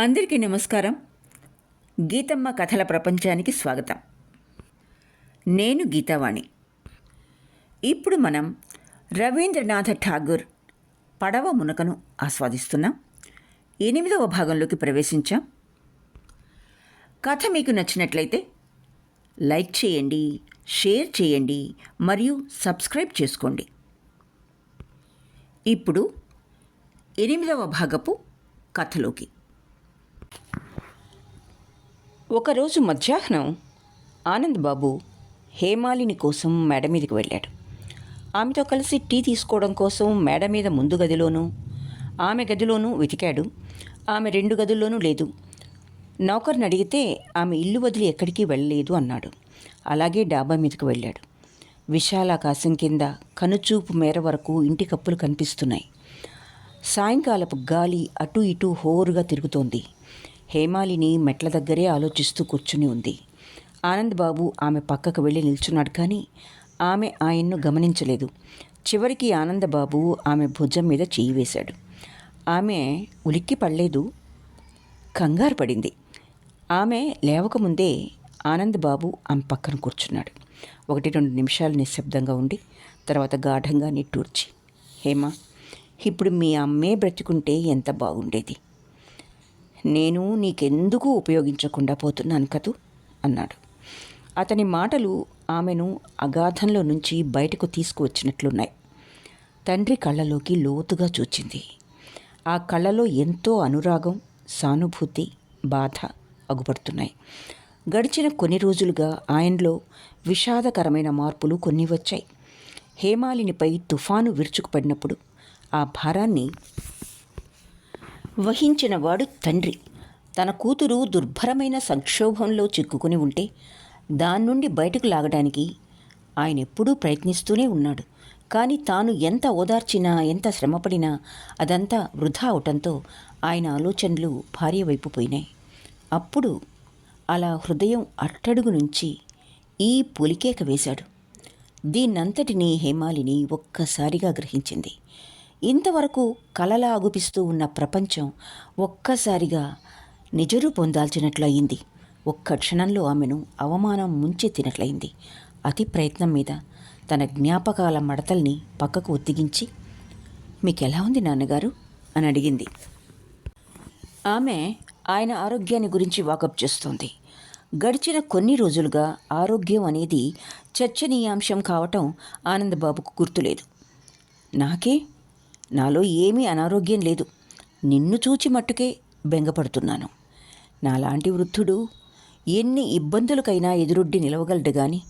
అందరికీ నమస్కారం. గీతమ్మ కథల ప్రపంచానికి స్వాగతం. నేను గీతావాణి. ఇప్పుడు మనం రవీంద్రనాథ ఠాగూర్ పడవ మునకను ఆస్వాదిస్తున్నాం. 8వ భాగంలోకి ప్రవేశించాం. కథ మీకు నచ్చినట్లయితే లైక్ చేయండి, షేర్ చేయండి మరియు సబ్స్క్రైబ్ చేసుకోండి. ఇప్పుడు 8వ భాగపు కథలోకి. ఒకరోజు మధ్యాహ్నం ఆనంద్ బాబు హేమాలిని కోసం మేడ మీదకి వెళ్ళాడు. ఆమెతో కలిసి టీ తీసుకోవడం కోసం మేడ మీద ముందు గదిలోనూ ఆమె గదిలోనూ వెతికాడు. ఆమె 2 గదుల్లోనూ లేదు. నౌకర్ని అడిగితే ఆమె ఇల్లు వదిలి ఎక్కడికి వెళ్ళలేదు అన్నాడు. అలాగే డాబా మీదకు వెళ్ళాడు. విశాలాకాశం కింద కనుచూపు మేర వరకు ఇంటి కప్పులు కనిపిస్తున్నాయి. సాయంకాలపు గాలి అటూ ఇటూ హోరుగా తిరుగుతోంది. హేమాలిని మెట్ల దగ్గరే ఆలోచిస్తూ కూర్చుని ఉంది. ఆనందబాబు ఆమె పక్కకు వెళ్ళి నిల్చున్నాడు, కానీ ఆమె ఆయన్ను గమనించలేదు. చివరికి ఆనందబాబు ఆమె భుజం మీద చెయ్యి వేశాడు. ఆమె ఉలిక్కి పడలేదు, కంగారు పడింది. ఆమె లేవకముందే ఆనందబాబు ఆమె పక్కన కూర్చున్నాడు. 1-2 నిమిషాలు నిశ్శబ్దంగా ఉండి తర్వాత గాఢంగా నిట్టూర్చి, హేమ, ఇప్పుడు మీ అమ్మే బ్రతికుంటే ఎంత బాగుండేది. నేను నీకెందుకు ఉపయోగించకుండా పోతున్నాను కదూ అన్నాడు. అతని మాటలు ఆమెను అగాధంలో నుంచి బయటకు తీసుకువచ్చినట్లున్నాయి. తండ్రి కళ్ళలోకి లోతుగా చూచింది. ఆ కళ్ళలో ఎంతో అనురాగం, సానుభూతి, బాధ అగుపడుతున్నాయి. గడిచిన కొన్ని రోజులుగా ఆయనలో విషాదకరమైన మార్పులు కొన్ని వచ్చాయి. హేమాలినిపై తుఫాను విరుచుకుపడినప్పుడు ఆ భారాన్ని వహించినవాడు తండ్రి. తన కూతురు దుర్భరమైన సంక్షోభంలో చిక్కుకుని ఉంటే దాని నుండి బయటకు లాగడానికి ఆయన ఎప్పుడూ ప్రయత్నిస్తూనే ఉన్నాడు. కానీ తాను ఎంత ఓదార్చినా, ఎంత శ్రమపడినా అదంతా వృధా అవటంతో ఆయన ఆలోచనలు భార్య వైపు పోయినాయి. అప్పుడు అలా హృదయం అట్టడుగు నుంచి ఈ పులికేక వేశాడు. దీన్నంతటినీ హేమాలిని ఒక్కసారిగా గ్రహించింది. ఇంతవరకు కలలా అగుపిస్తూ ఉన్న ప్రపంచం ఒక్కసారిగా నిజరూపం దాల్చినట్లయింది. ఒక్క క్షణంలో ఆమెను అవమానం ముంచెత్తినట్లయింది. అతి ప్రయత్నం మీద తన జ్ఞాపకాల మడతల్ని పక్కకు ఒత్తిగించి, మీకెలా ఉంది నాన్నగారు అని అడిగింది. ఆమె ఆయన ఆరోగ్యాన్ని గురించి వాకప్ చేస్తోంది. గడిచిన కొన్ని రోజులుగా ఆరోగ్యం అనేది చర్చనీయాంశం కావటం ఆనందబాబుకు గుర్తులేదు. నాలో ఏమీ అనారోగ్యం లేదు. నిన్ను చూచి మట్టుకే బెంగపడుతున్నాను. నాలాంటి వృద్ధుడు ఎన్ని ఇబ్బందులకైనా ఎదురొడ్డి నిలవగలడు గాని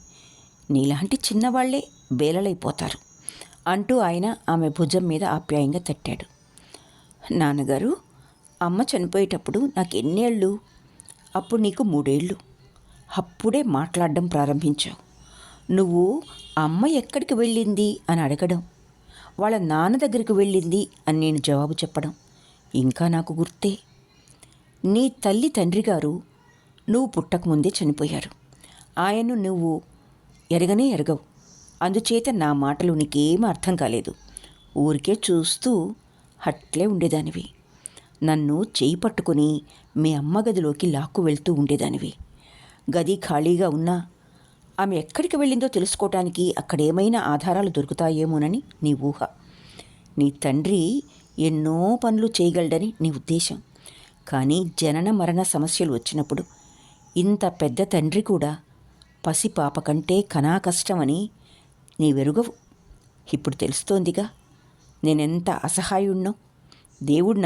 నీలాంటి చిన్నవాళ్లే బేలలైపోతారు అంటూ ఆయన ఆమె భుజం మీద ఆప్యాయంగా తట్టాడు. నాన్నగారు, అమ్మ చనిపోయేటప్పుడు నాకు ఎన్నేళ్ళు? అప్పుడు నీకు 3 ఏళ్ళు. అప్పుడే మాట్లాడడం ప్రారంభించావు. నువ్వు అమ్మ ఎక్కడికి వెళ్ళింది అని అడగడం, వాళ్ళ నాన్న దగ్గరికి వెళ్ళింది అని నేను జవాబు చెప్పడం ఇంకా నాకు గుర్తే. నీ తల్లి తండ్రి గారు నువ్వు పుట్టకముందే చనిపోయారు. ఆయన్ను నువ్వు ఎరగనే ఎరగవు. అందుచేత నా మాటలు నీకేమీ అర్థం కాలేదు. ఊరికే చూస్తూ అట్లే ఉండేదానివి. నన్ను చేయి పట్టుకుని మీ అమ్మ గదిలోకి లాక్కు వెళ్తూ ఉండేదానివి. గది ఖాళీగా ఉన్నా ఆమె ఎక్కడికి వెళ్ళిందో తెలుసుకోవటానికి అక్కడేమైనా ఆధారాలు దొరుకుతాయేమోనని నీ ఊహ. నీ తండ్రి ఎన్నో పనులు చేయగలడని నీ ఉద్దేశం. కానీ జనన మరణ సమస్యలు వచ్చినప్పుడు ఇంత పెద్ద తండ్రి కూడా పసిపాప కంటే కనా కష్టమని నీవెరుగవు. ఇప్పుడు తెలుస్తోందిగా నేనెంత అసహాయుణ్ణో. దేవుడు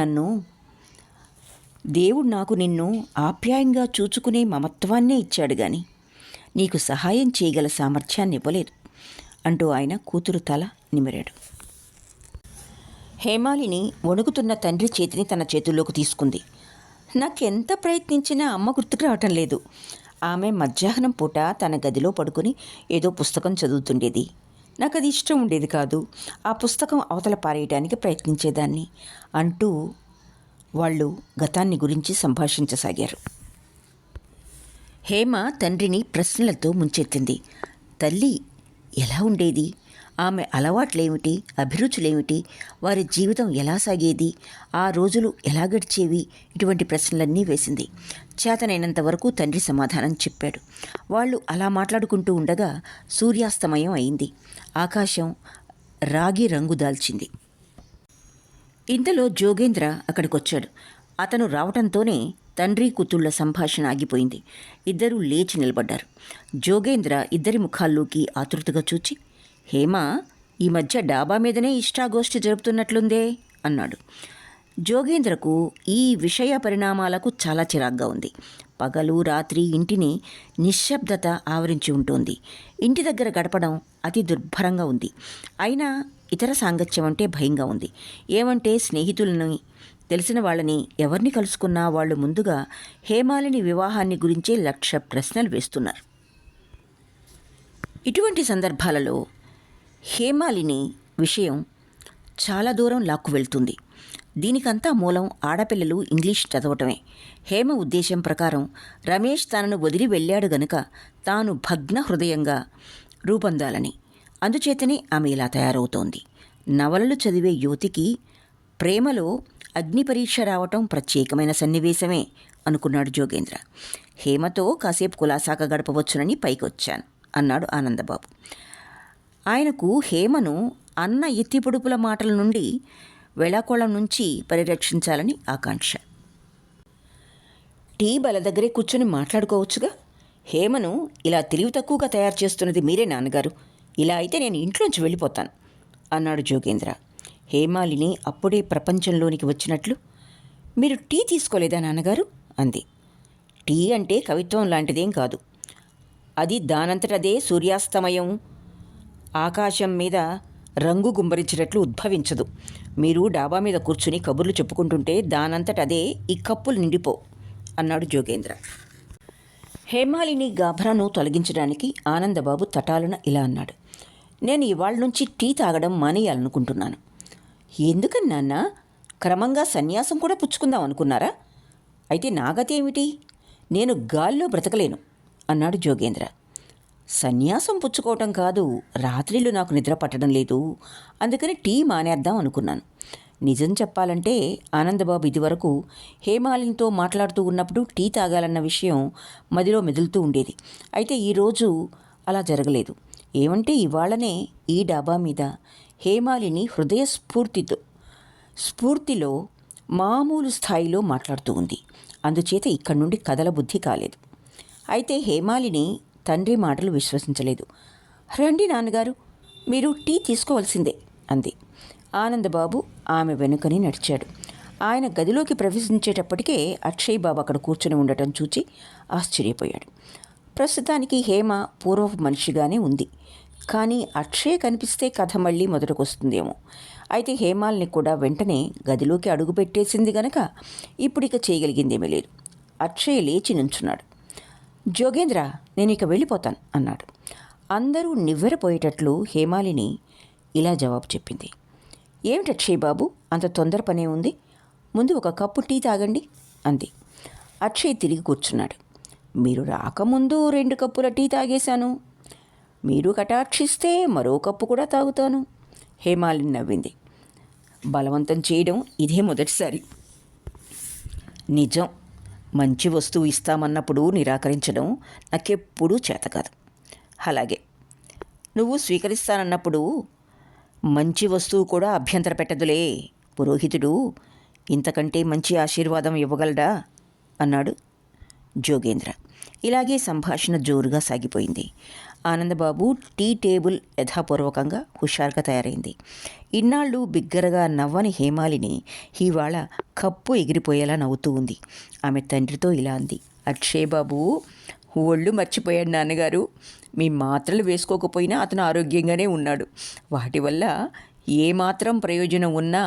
నాకు నిన్ను ఆప్యాయంగా చూచుకునే మమత్వాన్నే ఇచ్చాడు గాని నీకు సహాయం చేయగల సామర్థ్యాన్ని ఇవ్వలేదు అంటూ ఆయన కూతురు తల నిమిరాడు. హేమాలిని వణుకుతున్న తండ్రి చేతిని తన చేతుల్లోకి తీసుకుంది. నాకెంత ప్రయత్నించినా అమ్మ గుర్తుకు రావటం లేదు. ఆమె మధ్యాహ్నం పూట తన గదిలో పడుకుని ఏదో పుస్తకం చదువుతుండేది. నాకు అది ఇష్టం ఉండేది కాదు. ఆ పుస్తకం అవతల పారేయడానికి ప్రయత్నించేదాన్ని అంటూ వాళ్ళు గతాన్ని గురించి సంభాషించసాగారు. హేమ తండ్రిని ప్రశ్నలతో ముంచెత్తింది. తల్లి ఎలా ఉండేది? ఆమె అలవాట్లేమిటి, అభిరుచులేమిటి, వారి జీవితం ఎలా సాగేది, ఆ రోజులు ఎలా గడిచేవి, ఇటువంటి ప్రశ్నలన్నీ వేసింది. చేతనైనంత వరకు తండ్రి సమాధానం చెప్పాడు. వాళ్ళు అలా మాట్లాడుకుంటూ ఉండగా సూర్యాస్తమయం అయింది. ఆకాశం రాగి రంగు దాల్చింది. ఇంతలో జోగేంద్ర అక్కడికొచ్చాడు. అతను రావటంతోనే తండ్రి కూతుళ్ల సంభాషణ ఆగిపోయింది. ఇద్దరూ లేచి నిలబడ్డారు. జోగేంద్ర ఇద్దరి ముఖాల్లోకి ఆతృతగా చూచి, హేమా, ఈ మధ్య డాబా మీదనే ఇష్టాగోష్ఠి జరుపుతున్నట్లుందే అన్నాడు. జోగేంద్రకు ఈ విషయ పరిణామాలకు చాలా చిరాగ్గా ఉంది. పగలు రాత్రి ఇంటిని నిశ్శబ్దత ఆవరించి ఉంటుంది. ఇంటి దగ్గర గడపడం అతి దుర్భరంగా ఉంది. అయినా ఇతర సాంగత్యం అంటే భయంగా ఉంది. ఏమంటే స్నేహితులని, తెలిసిన వాళ్ళని ఎవరిని కలుసుకున్నా వాళ్ళు ముందుగా హేమాలిని వివాహాన్ని గురించే 1,00,000 ప్రశ్నలు వేస్తున్నారు. ఇటువంటి సందర్భాలలో హేమాలిని విషయం చాలా దూరం లాక్కు వెళ్తుంది. దీనికంతా మూలం ఆడపిల్లలు ఇంగ్లీష్ చదవటమే. హేమ ఉద్దేశం ప్రకారం రమేష్ తనను వదిలి వెళ్ళాడు గనుక తాను భగ్న హృదయంగా రూపొందాలని. అందుచేతనే ఆమె ఇలా తయారవుతోంది. నవలలు చదివే యువతికి ప్రేమలో అగ్ని పరీక్ష రావటం ప్రత్యేకమైన సన్నివేశమే అనుకున్నాడు జోగేంద్ర. హేమతో కాసేపు కులాసాగా గడపవచ్చునని పైకొచ్చాను అన్నాడు ఆనందబాబు. ఆయనకు హేమను అన్న ఎత్తిపొడుపుల మాటల నుండి, వేళాకోళం నుంచి పరిరక్షించాలని ఆకాంక్ష. టీ బల దగ్గరే కూర్చొని మాట్లాడుకోవచ్చుగా. హేమను ఇలా తెలివి తక్కువగా తయారు చేస్తున్నది మీరే నాన్నగారు. ఇలా అయితే నేను ఇంట్లోంచి వెళ్ళిపోతాను అన్నాడు జోగేంద్ర. హేమాలిని అప్పుడే ప్రపంచంలోనికి వచ్చినట్లు, మీరు టీ తీసుకోలేదా నాన్నగారు అంది. టీ అంటే కవిత్వం లాంటిదేం కాదు. అది దానంతటదే సూర్యాస్తమయం ఆకాశం మీద రంగు గుంబరించినట్లు ఉద్భవించదు. మీరు డాబా మీద కూర్చుని కబుర్లు చెప్పుకుంటుంటే దానంతటదే ఈ కప్పులు నిండిపో అన్నాడు జోగేంద్ర. హేమాలిని గాభరాను తొలగించడానికి ఆనందబాబు తటాలున ఇలా అన్నాడు. నేను ఇవాళ నుంచి టీ తాగడం మానేయాలనుకుంటున్నాను. ఎందుకని నాన్న? క్రమంగా సన్యాసం కూడా పుచ్చుకుందాం అనుకున్నారా? అయితే నాగతి ఏమిటి? నేను గాల్లో బ్రతకలేను అన్నాడు జోగేంద్ర. సన్యాసం పుచ్చుకోవటం కాదు, రాత్రిళ్ళు నాకు నిద్ర పట్టడం లేదు, అందుకని టీ మానేద్దాం అనుకున్నాను. నిజం చెప్పాలంటే ఆనందబాబు ఇదివరకు హేమాలినితో మాట్లాడుతూ ఉన్నప్పుడు టీ తాగాలన్న విషయం మదిలో మెదులుతూ ఉండేది. అయితే ఈరోజు అలా జరగలేదు. ఏమంటే ఇవాళనే ఈ డాబా మీద హేమాలిని హృదయ స్ఫూర్తిలో మామూలు స్థాయిలో మాట్లాడుతూ ఉంది. అందుచేత ఇక్కడి నుండి కదలబుద్ధి కాలేదు. అయితే హేమాలిని తండ్రి మాటలు విశ్వసించలేదు. రండి నాన్నగారు, మీరు టీ తీసుకోవాల్సిందే అంది. ఆనందబాబు ఆమె వెనుకని నడిచాడు. ఆయన గదిలోకి ప్రవేశించేటప్పటికే అక్షయ్ బాబు అక్కడ కూర్చొని ఉండటం చూచి ఆశ్చర్యపోయాడు. ప్రస్తుతానికి హేమ పూర్వపు మనిషిగానే ఉంది. కానీ అక్షయ్ కనిపిస్తే కథ మళ్ళీ మొదటికొస్తుందేమో. అయితే హేమాల్ని కూడా వెంటనే గదిలోకి అడుగుపెట్టేసింది గనక ఇప్పుడిక చేయగలిగిందేమీ లేదు. అక్షయ్ లేచి నుంచున్నాడు. జోగేంద్ర, నేను ఇక వెళ్ళిపోతాను అన్నాడు. అందరూ నివ్వెరపోయేటట్లు హేమాలిని ఇలా జవాబు చెప్పింది. ఏమిటి అక్షయ్ బాబు, అంత తొందర పనే ఉంది? ముందు ఒక కప్పు టీ తాగండి అంది. అక్షయ్ తిరిగి కూర్చున్నాడు. మీరు రాకముందు 2 కప్పుల టీ తాగేశాను. మీరు కటాక్షిస్తే మరో కప్పు కూడా తాగుతాను. హేమాలిని నవ్వింది. బలవంతం చేయడం ఇదే మొదటిసారి. నిజం, మంచి వస్తువు ఇస్తామన్నప్పుడు నిరాకరించడం నాకెప్పుడూ చేత కాదు. అలాగే నువ్వు స్వీకరిస్తానన్నప్పుడు మంచి వస్తువు కూడా అభ్యంతర పెట్టదులే. పురోహితుడు ఇంతకంటే మంచి ఆశీర్వాదం ఇవ్వగలడా అన్నాడు జోగేంద్ర. ఇలాగే సంభాషణ జోరుగా సాగిపోయింది. ఆనందబాబు టీ టేబుల్ యథాపూర్వకంగా హుషారుగా తయారైంది. ఇన్నాళ్ళు బిగ్గరగా నవ్వని హేమాలిని ఇవాళ కప్పు ఎగిరిపోయేలా నవ్వుతూ ఉంది. ఆమె తండ్రితో ఇలా అంది. అక్షయ్ బాబు ఒళ్ళు మర్చిపోయాడు నాన్నగారు. మీ మాత్రలు వేసుకోకపోయినా అతను ఆరోగ్యంగానే ఉన్నాడు. వాటి వల్ల ఏమాత్రం ప్రయోజనం ఉన్నా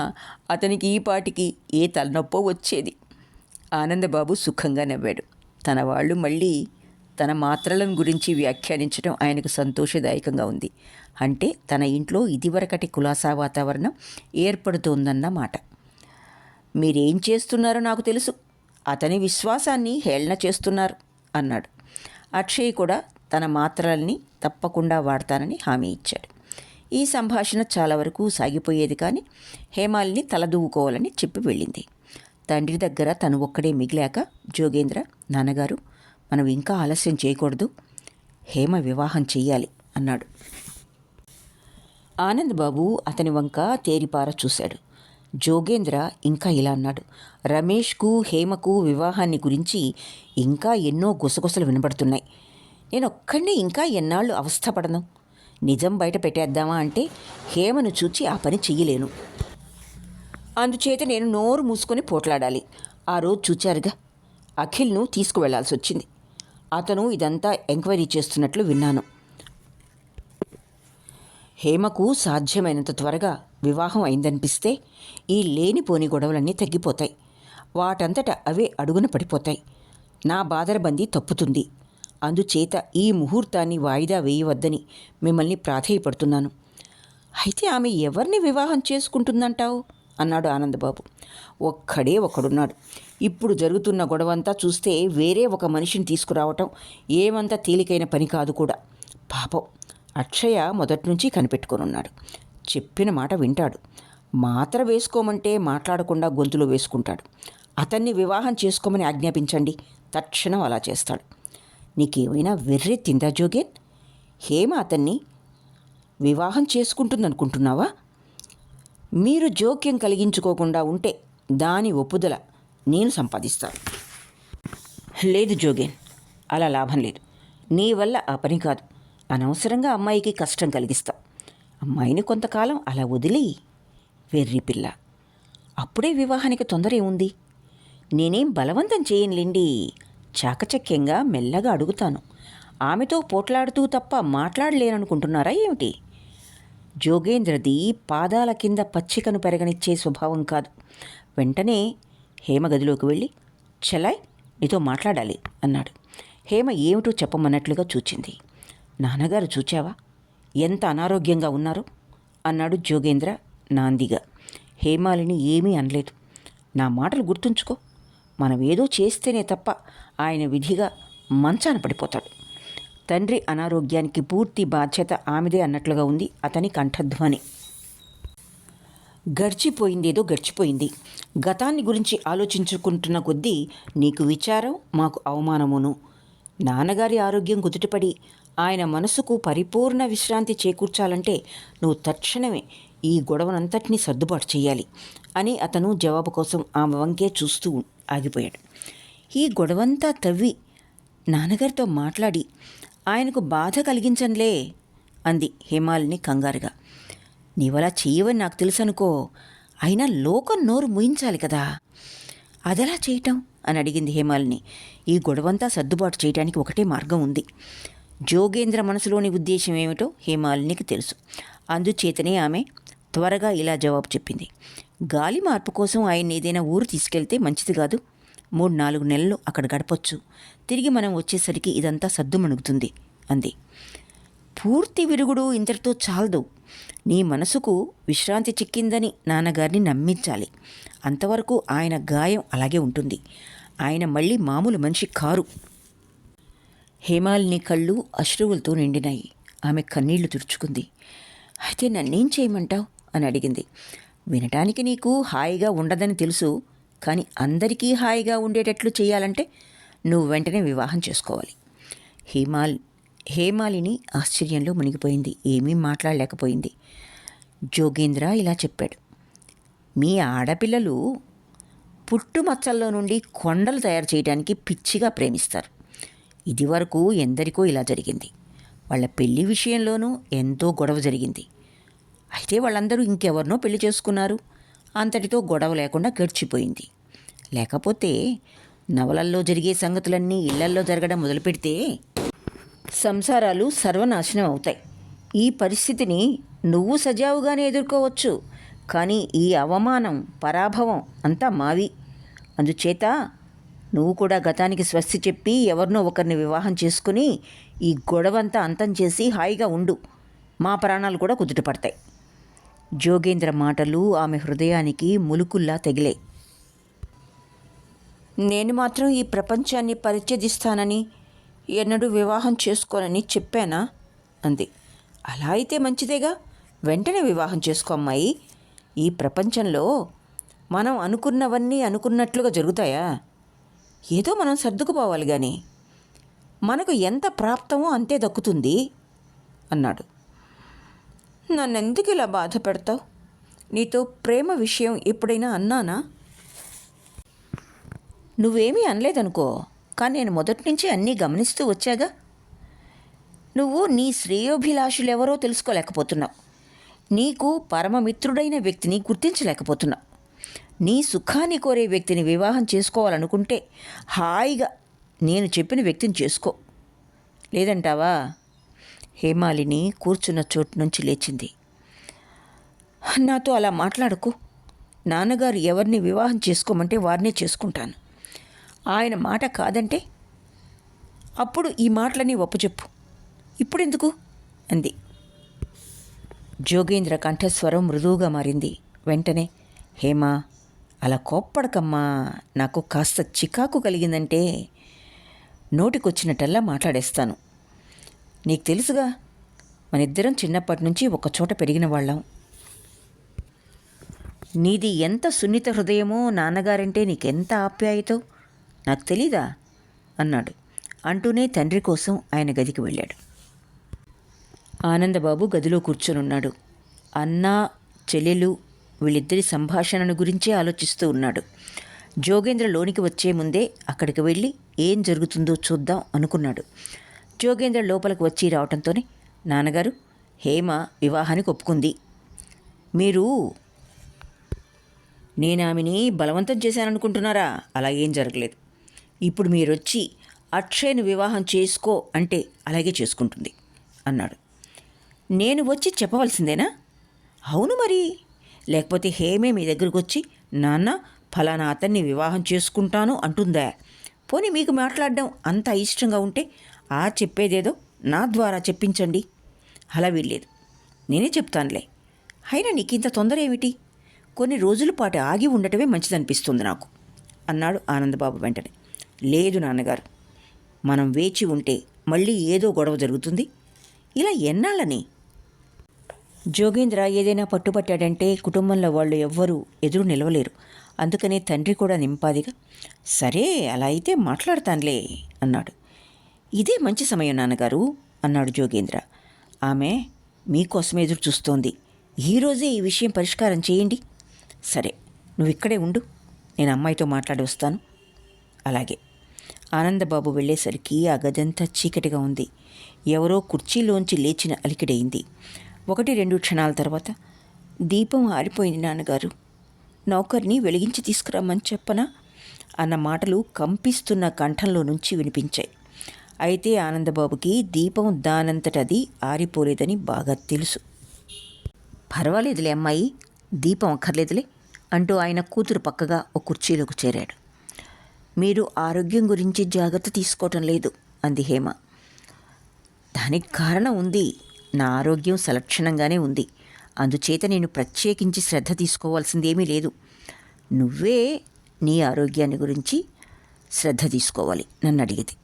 అతనికి ఈ పాటికి ఏ తలనొప్పో వచ్చేది. ఆనందబాబు సుఖంగా నవ్వాడు. తన వాళ్ళు మళ్ళీ తన మాత్రలను గురించి వ్యాఖ్యానించడం ఆయనకు సంతోషదాయకంగా ఉంది. అంటే తన ఇంట్లో ఇదివరకటి కులాసా వాతావరణం ఏర్పడుతోందన్న మాట. మీరేం చేస్తున్నారో నాకు తెలుసు. అతని విశ్వాసాన్ని హేళన చేస్తున్నారు అన్నాడు. అక్షయ్ కూడా తన మాత్రల్ని తప్పకుండా వాడతానని హామీ ఇచ్చాడు. ఈ సంభాషణ చాలా వరకు సాగిపోయేది, కానీ హేమాలిని తలదూవుకోవాలని చెప్పి వెళ్ళింది. తండ్రి దగ్గర తను ఒక్కడే మిగిలాక జోగేంద్ర, నాన్నగారు, మనం ఇంకా ఆలస్యం చేయకూడదు, హేమ వివాహం చెయ్యాలి అన్నాడు. ఆనంద్ బాబు అతని వంక తేరిపార చూశాడు. జోగేంద్ర ఇంకా ఇలా అన్నాడు, రమేష్కు హేమకు వివాహాన్ని గురించి ఇంకా ఎన్నో గుసగుసలు వినబడుతున్నాయి. నేనొక్కడినే ఇంకా ఎన్నాళ్ళు అవస్థపడను. నిజం బయట పెట్టేద్దామా అంటే హేమను చూచి ఆ పని చెయ్యలేను. అందుచేత నేను నోరు మూసుకొని పోట్లాడాలి. ఆ రోజు చూచారుగా, అఖిల్ను తీసుకువెళ్లాల్సి వచ్చింది. అతను ఇదంతా ఎంక్వైరీ చేస్తున్నట్లు విన్నాను. హేమకు సాధ్యమైనంత త్వరగా వివాహం అయిందనిపిస్తే ఈ లేనిపోని గొడవలన్నీ తగ్గిపోతాయి. వాటంతట అవే అడుగున పడిపోతాయి. నా బాదరబందీ తప్పుతుంది. అందుచేత ఈ ముహూర్తాన్ని వాయిదా వేయవద్దని మిమ్మల్ని ప్రాధేయపడుతున్నాను. అయితే ఆమె ఎవరిని వివాహం చేసుకుంటుందంటావు అన్నాడు ఆనందబాబు. ఒక్కడే ఒకడున్నాడు. ఇప్పుడు జరుగుతున్న గొడవంతా చూస్తే వేరే ఒక మనిషిని తీసుకురావటం ఏమంత తేలికైన పని కాదు కూడా. పాపం, అక్షయ మొదట్నుంచి కనిపెట్టుకొనున్నాడు. చెప్పిన మాట వింటాడు. మాత్ర వేసుకోమంటే మాట్లాడకుండా గొంతులో వేసుకుంటాడు. అతన్ని వివాహం చేసుకోమని ఆజ్ఞాపించండి, తక్షణం అలా చేస్తాడు. నీకేమైనా వెర్రెత్తిందా జోగేన్? హేమ అతన్ని వివాహం చేసుకుంటుందనుకుంటున్నావా? మీరు జోక్యం కలిగించుకోకుండా ఉంటే దాని ఒప్పుదల నేను సంపాదిస్తాను. లేదు జోగేన్, అలా లాభం లేదు. నీ వల్ల ఆ పని కాదు. అనవసరంగా అమ్మాయికి కష్టం కలిగిస్తావు. అమ్మాయిని కొంతకాలం అలా వదిలి. వెర్రి పిల్ల, అప్పుడే వివాహానికి తొందర ఏముంది? నేనేం బలవంతం చేయనులేండి. చాకచక్యంగా మెల్లగా అడుగుతాను. ఆమెతో పోట్లాడుతూ తప్ప మాట్లాడలేననుకుంటున్నారా ఏమిటి? జోగేంద్రది పాదాల కింద పచ్చికను పెరగనిచ్చే స్వభావం కాదు. వెంటనే హేమ గదిలోకి వెళ్ళి, చలాయ్, నీతో మాట్లాడాలి అన్నాడు. హేమ ఏమిటో చెప్పమన్నట్లుగా చూచింది. నాన్నగారు చూచావా ఎంత అనారోగ్యంగా ఉన్నారో అన్నాడు జోగేంద్ర నాందిగా. హేమాలిని ఏమీ అనలేదు. నా మాటలు గుర్తుంచుకో. మనం ఏదో చేస్తేనే తప్ప ఆయన విధిగా మంచాన పడిపోతాడు. తండ్రి అనారోగ్యానికి పూర్తి బాధ్యత ఆమెదే అన్నట్లుగా ఉంది అతని కంఠధ్వని. గడిచిపోయిందేదో గడిచిపోయింది. గతాన్ని గురించి ఆలోచించుకుంటున్న కొద్దీ నీకు విచారం, మాకు అవమానమును. నాన్నగారి ఆరోగ్యం కుదుటపడి ఆయన మనసుకు పరిపూర్ణ విశ్రాంతి చేకూర్చాలంటే నువ్వు తక్షణమే ఈ గొడవనంతటినీ సర్దుబాటు చేయాలి అని అతను జవాబు కోసం ఆమె వంకే చూస్తూ ఆగిపోయాడు. ఈ గొడవంతా తవ్వి నాన్నగారితో మాట్లాడి ఆయనకు బాధ కలిగించనులే అంది హేమాలిని కంగారుగా. నీవలా చెయ్యవని నాకు తెలుసనుకో, అయినా లోకం నోరు ముయించాలి కదా. అదెలా చేయటం అని అడిగింది హేమాలిని. ఈ గొడవంతా సర్దుబాటు చేయడానికి ఒకటే మార్గం ఉంది. జోగేంద్ర మనసులోని ఉద్దేశం ఏమిటో హేమాలినికి తెలుసు. అందుచేతనే ఆమె త్వరగా ఇలా జవాబు చెప్పింది. గాలి మార్పు కోసం ఆయన ఏదైనా ఊరు తీసుకెళ్తే మంచిది కాదు. 3-4 నెలలు అక్కడ గడపొచ్చు. తిరిగి మనం వచ్చేసరికి ఇదంతా సద్దుమణుగుతుంది అంది. పూర్తి విరుగుడు ఇంతటితో చాలదు. నీ మనసుకు విశ్రాంతి చిక్కిందని నాన్నగారిని నమ్మించాలి. అంతవరకు ఆయన గాయం అలాగే ఉంటుంది. ఆయన మళ్ళీ మామూలు మనిషి కారు. హేమాలిని కళ్ళు అశ్రువులతో నిండినాయి. ఆమె కన్నీళ్లు తుడుచుకుంది. అయితే నన్నేం చేయమంటావు అని అడిగింది. వినటానికి నీకు హాయిగా ఉండదని తెలుసు, కానీ అందరికీ హాయిగా ఉండేటట్లు చేయాలంటే నువ్వు వెంటనే వివాహం చేసుకోవాలి. హేమాలిని ఆశ్చర్యంలో మునిగిపోయింది. ఏమీ మాట్లాడలేకపోయింది. జోగేంద్ర ఇలా చెప్పాడు. మీ ఆడపిల్లలు పుట్టుమచ్చల్లో నుండి కొండలు తయారు చేయడానికి పిచ్చిగా ప్రేమిస్తారు. ఇదివరకు ఎందరికో ఇలా జరిగింది. వాళ్ళ పెళ్లి విషయంలోనూ ఎంతో గొడవ జరిగింది. అయితే వాళ్ళందరూ ఇంకెవరినో పెళ్లి చేసుకున్నారు. అంతటితో గొడవ లేకుండా గడిచిపోయింది. లేకపోతే నవలల్లో జరిగే సంగతులన్నీ ఇళ్లల్లో జరగడం మొదలుపెడితే సంసారాలు సర్వనాశనం అవుతాయి. ఈ పరిస్థితిని నువ్వు సజావుగానే ఎదుర్కోవచ్చు, కానీ ఈ అవమానం, పరాభవం అంతా మావి. అందుచేత నువ్వు కూడా గతానికి స్వస్తి చెప్పి ఎవరినో ఒకరిని వివాహం చేసుకుని ఈ గొడవంతా అంతం చేసి హాయిగా ఉండు. మా ప్రాణాలు కూడా కుదుటపడతాయి. జోగేంద్ర మాటలు ఆమె హృదయానికి ములుకుల్లా తగిలాయి. నేను మాత్రం ఈ ప్రపంచాన్ని పరిత్యజిస్తానని, ఎన్నడూ వివాహం చేసుకోనని చెప్పానా అంది. అలా అయితే మంచిదేగా. వెంటనే వివాహం చేసుకో అమ్మాయి. ఈ ప్రపంచంలో మనం అనుకున్నవన్నీ అనుకున్నట్లుగా జరుగుతాయా? ఏదో మనం సర్దుకుపోవాలి కానీ మనకు ఎంత ప్రాప్తమో అంతే దక్కుతుంది అన్నాడు. నన్నెందుకు ఇలా బాధ పెడతావు? నీతో ప్రేమ విషయం ఎప్పుడైనా అన్నానా? నువ్వేమీ అనలేదనుకో, కానీ నేను మొదటి నుంచి అన్నీ గమనిస్తూ వచ్చాగా. నువ్వు నీ శ్రేయోభిలాషులెవరో తెలుసుకోలేకపోతున్నావు. నీకు పరమమిత్రుడైన వ్యక్తిని గుర్తించలేకపోతున్నావు. నీ సుఖాన్ని కోరే వ్యక్తిని వివాహం చేసుకోవాలనుకుంటే హాయిగా నేను చెప్పిన వ్యక్తిని చేసుకో. లేదంటావా? హేమాలిని కూర్చున్న చోటు నుంచి లేచింది. నాతో అలా మాట్లాడకు. నాన్నగారు ఎవరిని వివాహం చేసుకోమంటే వారినే చేసుకుంటాను. ఆయన మాట కాదంటే అప్పుడు ఈ మాటలని ఒప్పుచెప్పు. ఇప్పుడెందుకు అంది. జోగేంద్ర కంఠస్వరం మృదువుగా మారింది. వెంటనే, హేమా, అలా కోప్పడకమ్మా. నాకు కాస్త చికాకు కలిగిందంటే నోటికొచ్చినట్టల్లా మాట్లాడేస్తాను. నీకు తెలుసుగా, మనిద్దరం చిన్నప్పటి నుంచి ఒకచోట పెరిగిన వాళ్ళం. నీది ఎంత సున్నిత హృదయమో, నాన్నగారంటే నీకెంత ఆప్యాయతో నాకు తెలీదా అన్నాడు. అంటూనే తండ్రి కోసం ఆయన గదికి వెళ్ళాడు. ఆనందబాబు గదిలో కూర్చొనున్నాడు. అన్న చెల్లెలు వీళ్ళిద్దరి సంభాషణను గురించే ఆలోచిస్తూ ఉన్నాడు. జోగేంద్ర లోనికి వచ్చే ముందే అక్కడికి వెళ్ళి ఏం జరుగుతుందో చూద్దాం అనుకున్నాడు. జోగేంద్ర లోపలికి వచ్చి రావటంతోనే, నాన్నగారు, హేమ వివాహానికి ఒప్పుకుంది. నేను ఆమెని బలవంతం చేశాననుకుంటున్నారా? అలా ఏం జరగలేదు. ఇప్పుడు మీరొచ్చి అక్షయ్ను వివాహం చేసుకో అంటే అలాగే చేసుకుంటుంది అన్నాడు. నేను వచ్చి చెప్పవలసిందేనా? అవును మరి. లేకపోతే హేమే మీ దగ్గరకు వచ్చి, నాన్న ఫలానా అతన్ని వివాహం చేసుకుంటాను అంటుందా? పోనీ మీకు మాట్లాడడం అంత ఇష్టంగా ఉంటే చెప్పేదేదో నా ద్వారా చెప్పించండి. అలా వీల్లేదు. నేనే చెప్తానులే. అయినా నీకింత తొందర ఏమిటి? కొన్ని రోజుల పాటు ఆగి ఉండటమే మంచిదనిపిస్తుంది నాకు అన్నాడు ఆనందబాబు వెంటనే. లేదు నాన్నగారు, మనం వేచి ఉంటే మళ్ళీ ఏదో గొడవ జరుగుతుంది. ఇలా ఎన్నాళ్ళని? జోగేంద్ర ఏదైనా పట్టుపట్టాడంటే కుటుంబంలో వాళ్ళు ఎవ్వరూ ఎదురు నిలవలేరు. అందుకనే తండ్రి కూడా నింపాదిగా, సరే అలా అయితే మాట్లాడతానులే అన్నాడు. ఇదే మంచి సమయం నాన్నగారు అన్నాడు జోగేంద్ర. ఆమె మీకోసమే ఎదురు చూస్తోంది. ఈరోజే ఈ విషయం పరిష్కారం చేయండి. సరే, నువ్వు ఇక్కడే ఉండు, నేను అమ్మాయితో మాట్లాడి వస్తాను. అలాగే. ఆనందబాబు వెళ్ళేసరికి ఆ గదంతా చీకటిగా ఉంది. ఎవరో కుర్చీలోంచి లేచిన అలికిడయింది. 1-2 క్షణాల తర్వాత, దీపం ఆరిపోయింది నాన్నగారు, నౌకర్ని వెలిగించి తీసుకురమ్మని చెప్పనా అన్న మాటలు కంపిస్తున్న కంఠంలో నుంచి వినిపించాయి. అయితే ఆనందబాబుకి దీపం దానంతటది ఆరిపోలేదని బాగా తెలుసు. పర్వాలేదులే అమ్మాయి, దీపం అక్కర్లేదులే అంటూ ఆయన కూతురు పక్కగా ఒక కుర్చీలోకి చేరాడు. మీరు ఆరోగ్యం గురించి జాగ్రత్త తీసుకోవటం లేదు అంది హేమ. దానికి కారణం ఉంది. నా ఆరోగ్యం సలక్షణంగానే ఉంది. అందుచేత నేను ప్రత్యేకించి శ్రద్ధ తీసుకోవాల్సిందేమీ లేదు. నువ్వే నీ ఆరోగ్యాన్ని గురించి శ్రద్ధ తీసుకోవాలి నన్ను అడిగితే.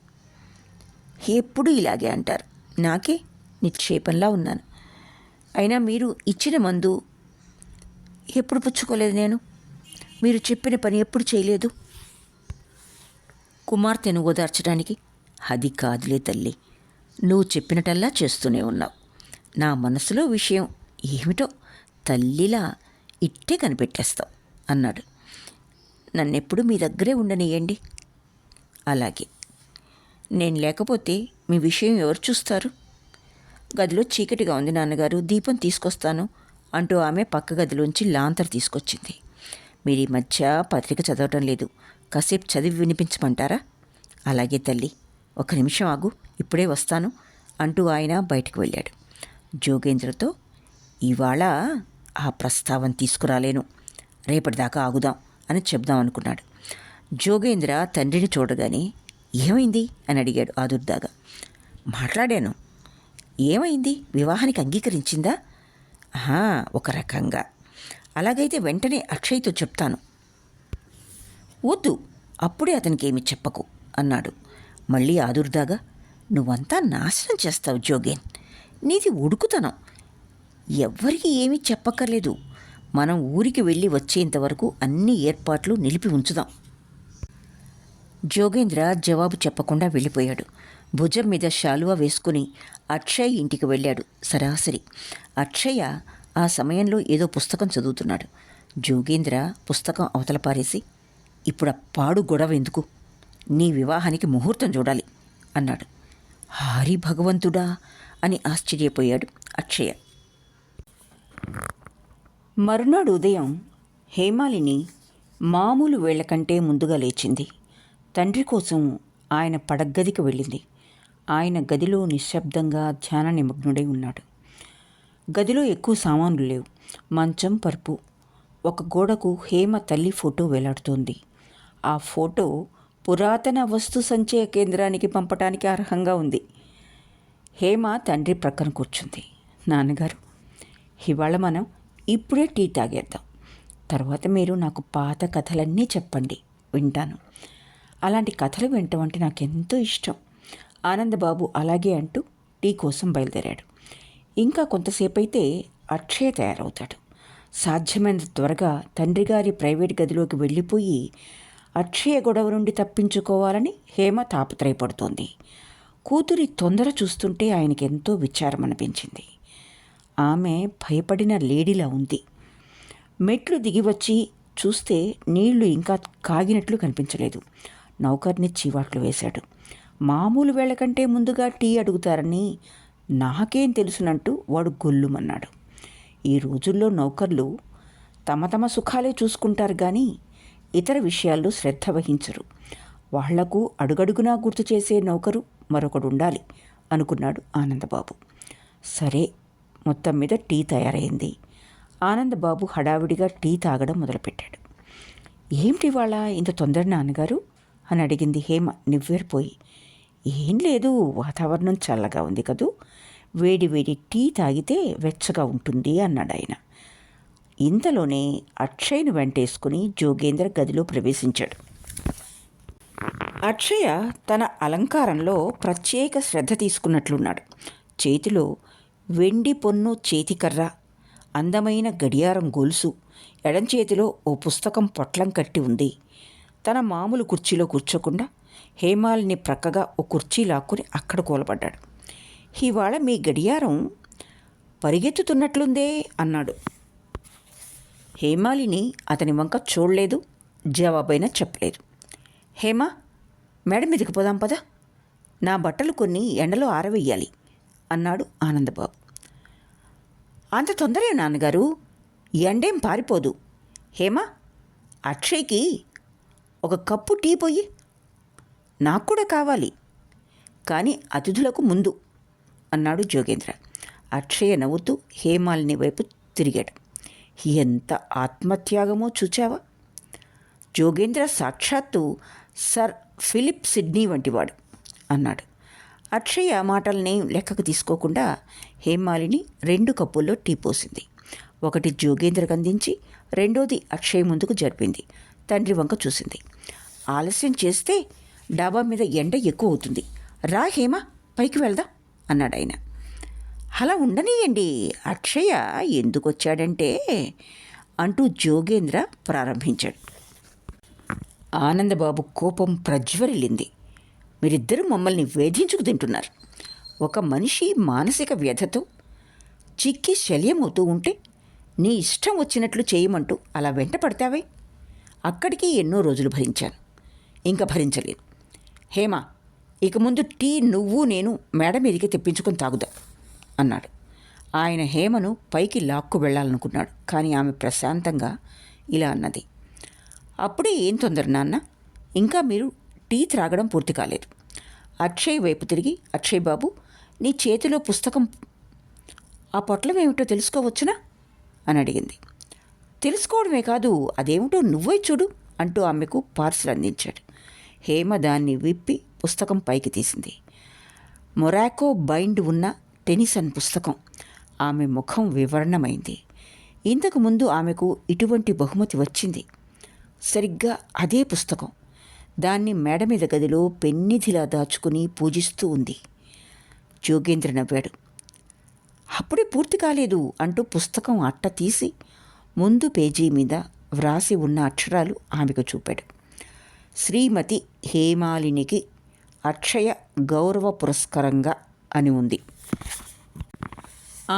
ఎప్పుడు ఇలాగే అంటారు. నాకే నిక్షేపంలా ఉన్నాను. అయినా మీరు ఇచ్చిన మందు ఎప్పుడు పుచ్చుకోలేదు. నేను మీరు చెప్పిన పని ఎప్పుడు చేయలేదు. కుమార్తెను ఓదార్చడానికి అది కాదులే తల్లి, నువ్వు చెప్పినట్టల్లా చేస్తూనే ఉన్నావు. నా మనసులో విషయం ఏమిటో తల్లిలా ఇట్టే కనిపెట్టేస్తావు అన్నాడు. నన్నెప్పుడు మీ దగ్గరే ఉండనియండి. అలాగే. నేను లేకపోతే మీ విషయం ఎవరు చూస్తారు? గదిలో చీకటిగా ఉంది నాన్నగారు, దీపం తీసుకొస్తాను అంటూ ఆమె పక్క గదిలోంచి లాంతర్ తీసుకొచ్చింది. మీరు ఈ మధ్య పత్రిక చదవటం లేదు, కాసేపు చదివి వినిపించమంటారా? అలాగే తల్లి, 1 నిమిషం ఆగు, ఇప్పుడే వస్తాను అంటూ ఆయన బయటకు వెళ్ళాడు. జోగేంద్రతో, ఇవాళ ఆ ప్రస్తావన తీసుకురాలేను, రేపటిదాకా ఆగుదాం అని చెప్దాం అనుకున్నాడు. జోగేంద్ర తండ్రిని చూడగానే, ఏమైంది అని అడిగాడు ఆదుర్దాగా. మాట్లాడాను. ఏమైంది? వివాహానికి అంగీకరించిందా? ఒక రకంగా. అలాగైతే వెంటనే అక్షయ్తో చెప్తాను. వద్దు, అప్పుడే అతనికి ఏమి చెప్పకు అన్నాడు. మళ్ళీ ఆదుర్దాగా, నువ్వంతా నాశనం చేస్తావు జోగేన్, నీది ఉడుకుతనం. ఎవ్వరికి ఏమీ చెప్పక్కర్లేదు. మనం ఊరికి వెళ్ళి వచ్చేంతవరకు అన్ని ఏర్పాట్లు నిలిపి ఉంచుదాం. జోగేంద్ర జవాబు చెప్పకుండా వెళ్ళిపోయాడు. భుజం మీద శాలువా వేసుకుని అక్షయ్ ఇంటికి వెళ్ళాడు. సరాసరి అక్షయ్య ఆ సమయంలో ఏదో పుస్తకం చదువుతున్నాడు. జోగేంద్ర పుస్తకం అవతల పారేసి, ఇప్పుడు ఆ పాడు గొడవ ఎందుకు, నీ వివాహానికి ముహూర్తం చూడాలి అన్నాడు. హారి భగవంతుడా అని ఆశ్చర్యపోయాడు అక్షయ. మరునాడు ఉదయం హేమాలిని మామూలు వేళ్ల కంటే ముందుగా లేచింది. తండ్రి కోసం ఆయన పడగ్గదికి వెళ్ళింది. ఆయన గదిలో నిశ్శబ్దంగా ధ్యాన నిమగ్నుడై ఉన్నాడు. గదిలో ఎక్కువ సామాన్లు లేవు. మంచం, పరుపు. ఒక గోడకు హేమ తల్లి ఫోటో వేలాడుతోంది. ఆ ఫోటో పురాతన వస్తు సంచయ కేంద్రానికి పంపటానికి అర్హంగా ఉంది. హేమ తండ్రి ప్రక్కన కూర్చుంది. నాన్నగారు, ఇవాళ మనం ఇప్పుడే టీ తాగేద్దాం. తర్వాత మీరు నాకు పాత కథలన్నీ చెప్పండి, వింటాను. అలాంటి కథలు వినటం అంటే నాకెంతో ఇష్టం. ఆనందబాబు అలాగే అంటూ టీ కోసం బయలుదేరాడు. ఇంకా కొంతసేపు అయితే అక్షయ తయారవుతాడు. సాధ్యమైనంత త్వరగా తండ్రి గారి ప్రైవేట్ గదిలోకి వెళ్ళిపోయి అక్షయ గొడవ నుండి తప్పించుకోవాలని హేమ తాపత్రయపడుతోంది. కూతురి తొందర చూస్తుంటే ఆయనకి ఎంతో విచారం అనిపించింది. ఆమె భయపడిన లేడీలా ఉంది. మెట్లు దిగివచ్చి చూస్తే నీళ్లు ఇంకా కాగినట్లు కనిపించలేదు. నౌకర్ని చీవాట్లు వేశాడు. మామూలు వేళ కంటే ముందుగా టీ అడుగుతారని నాకేం తెలుసునంటూ వాడు గొల్లుమన్నాడు. ఈ రోజుల్లో నౌకర్లు తమ తమ సుఖాలే చూసుకుంటారు కానీ ఇతర విషయాల్లో శ్రద్ధ వహించరు. వాళ్లకు అడుగడుగునా గుర్తు చేసే నౌకరు మరొకడు ఉండాలి అనుకున్నాడు ఆనందబాబు. సరే, మొత్తం మీద టీ తయారైంది. ఆనందబాబు హడావిడిగా టీ తాగడం మొదలుపెట్టాడు. ఏమిటి వాళ్ళ ఇంత తొందర నాన్నగారు అని అడిగింది హేమ నివ్వెరపోయి. ఏం లేదు, వాతావరణం చల్లగా ఉంది కదూ, వేడి వేడి టీ తాగితే వెచ్చగా ఉంటుంది అన్నాడు ఆయన. ఇంతలోనే అక్షయ్ను వెంటేసుకుని జోగేంద్ర గదిలో ప్రవేశించాడు. అక్షయ తన అలంకారంలో ప్రత్యేక శ్రద్ధ తీసుకున్నట్లున్నాడు. చేతిలో వెండి పొన్ను చేతికర్ర, అందమైన గడియారం గొలుసు, ఎడం చేతిలో ఓ పుస్తకం పొట్లం కట్టి ఉంది. తన మామూలు కుర్చీలో కూర్చోకుండా హేమాలిని ప్రక్కగా ఓ కుర్చీ లాక్కుని అక్కడ కూలబడ్డాడు. ఇవాళ మీ గడియారం పరిగెత్తుతున్నట్లుందే అన్నాడు. హేమాలిని అతని వంక చూడలేదు, జవాబైనా చెప్పలేదు. హేమ, మేడ మీదకి పోదాం పద, నా బట్టలు కొన్ని ఎండలో ఆరవేయాలి అన్నాడు ఆనందబాబు. అంత తొందరే నాన్నగారు, ఎండేం పారిపోదు. హేమ, అక్షయ్కి ఒక కప్పు టీ పొయ్యి, నాకు కూడా కావాలి, కానీ అతిథులకు ముందు అన్నాడు జోగేంద్ర. అక్షయ నవ్వుతూ హేమాలిని వైపు తిరిగాడు. ఎంత ఆత్మత్యాగమో చూచావా? జోగేంద్ర సాక్షాత్తు సర్ ఫిలిప్ సిడ్నీ వంటివాడు అన్నాడు. అక్షయ మాటల్ని లెక్కకు తీసుకోకుండా హేమాలిని 2 కప్పుల్లో టీ పోసింది. ఒకటి జోగేంద్రకు అందించి రెండోది అక్షయ్ ముందుకు జరిపింది. తండ్రి వంక చూసింది. ఆలస్యం చేస్తే డాబా మీద ఎండ ఎక్కువ అవుతుంది, రా హేమ, పైకి వెళ్దాం అన్నాడు ఆయన. అలా ఉండనీయండి, అక్షయ ఎందుకొచ్చాడంటే అంటూ జోగేంద్ర ప్రారంభించాడు. ఆనందబాబు కోపం ప్రజ్వరిల్లింది. మీరిద్దరూ మమ్మల్ని వేధించుకు తింటున్నారు. ఒక మనిషి మానసిక వ్యధతో చిక్కి శల్యమవుతూ ఉంటే నీ ఇష్టం వచ్చినట్లు చేయమంటూ అలా వెంట పడతావే? అక్కడికి ఎన్నో రోజులు భరించాను, ఇంకా భరించలేను. హేమ, ఇక ముందు టీ నువ్వు నేను మేడ మీదకి తెప్పించుకొని తాగుదా అన్నాడు. ఆయన హేమను పైకి లాక్కు వెళ్ళాలనుకున్నాడు. కానీ ఆమె ప్రశాంతంగా ఇలా అన్నది. అప్పుడే ఏం తొందర నాన్న, ఇంకా మీరు టీ త్రాగడం పూర్తి కాలేదు. అక్షయ్ వైపు తిరిగి, అక్షయ్ బాబు, నీ చేతిలో పుస్తకం, ఆ పొట్లం ఏమిటో తెలుసుకోవచ్చునా అని అడిగింది. తెలుసుకోవడమే కాదు, అదేమిటో నువ్వే చూడు అంటూ ఆమెకు పార్సల్ అందించాడు. హేమ దాన్ని విప్పి పుస్తకం పైకి తీసింది. మొరాకో బైండ్ ఉన్న టెనిసన్ పుస్తకం. ఆమె ముఖం వివరణమైంది. ఇంతకుముందు ఆమెకు ఇటువంటి బహుమతి వచ్చింది. సరిగ్గా అదే పుస్తకం. దాన్ని మేడ మీద గదిలో పెన్నిధిలా దాచుకుని పూజిస్తూ ఉంది. జోగేంద్ర నవ్వాడు. అప్పుడే పూర్తి కాలేదు అంటూ పుస్తకం అట్ట తీసి ముందు పేజీ మీద వ్రాసి ఉన్న అక్షరాలు ఆమెకు చూపాడు. శ్రీమతి హేమాలినికి అక్షయ గౌరవ పురస్కరంగా అని ఉంది.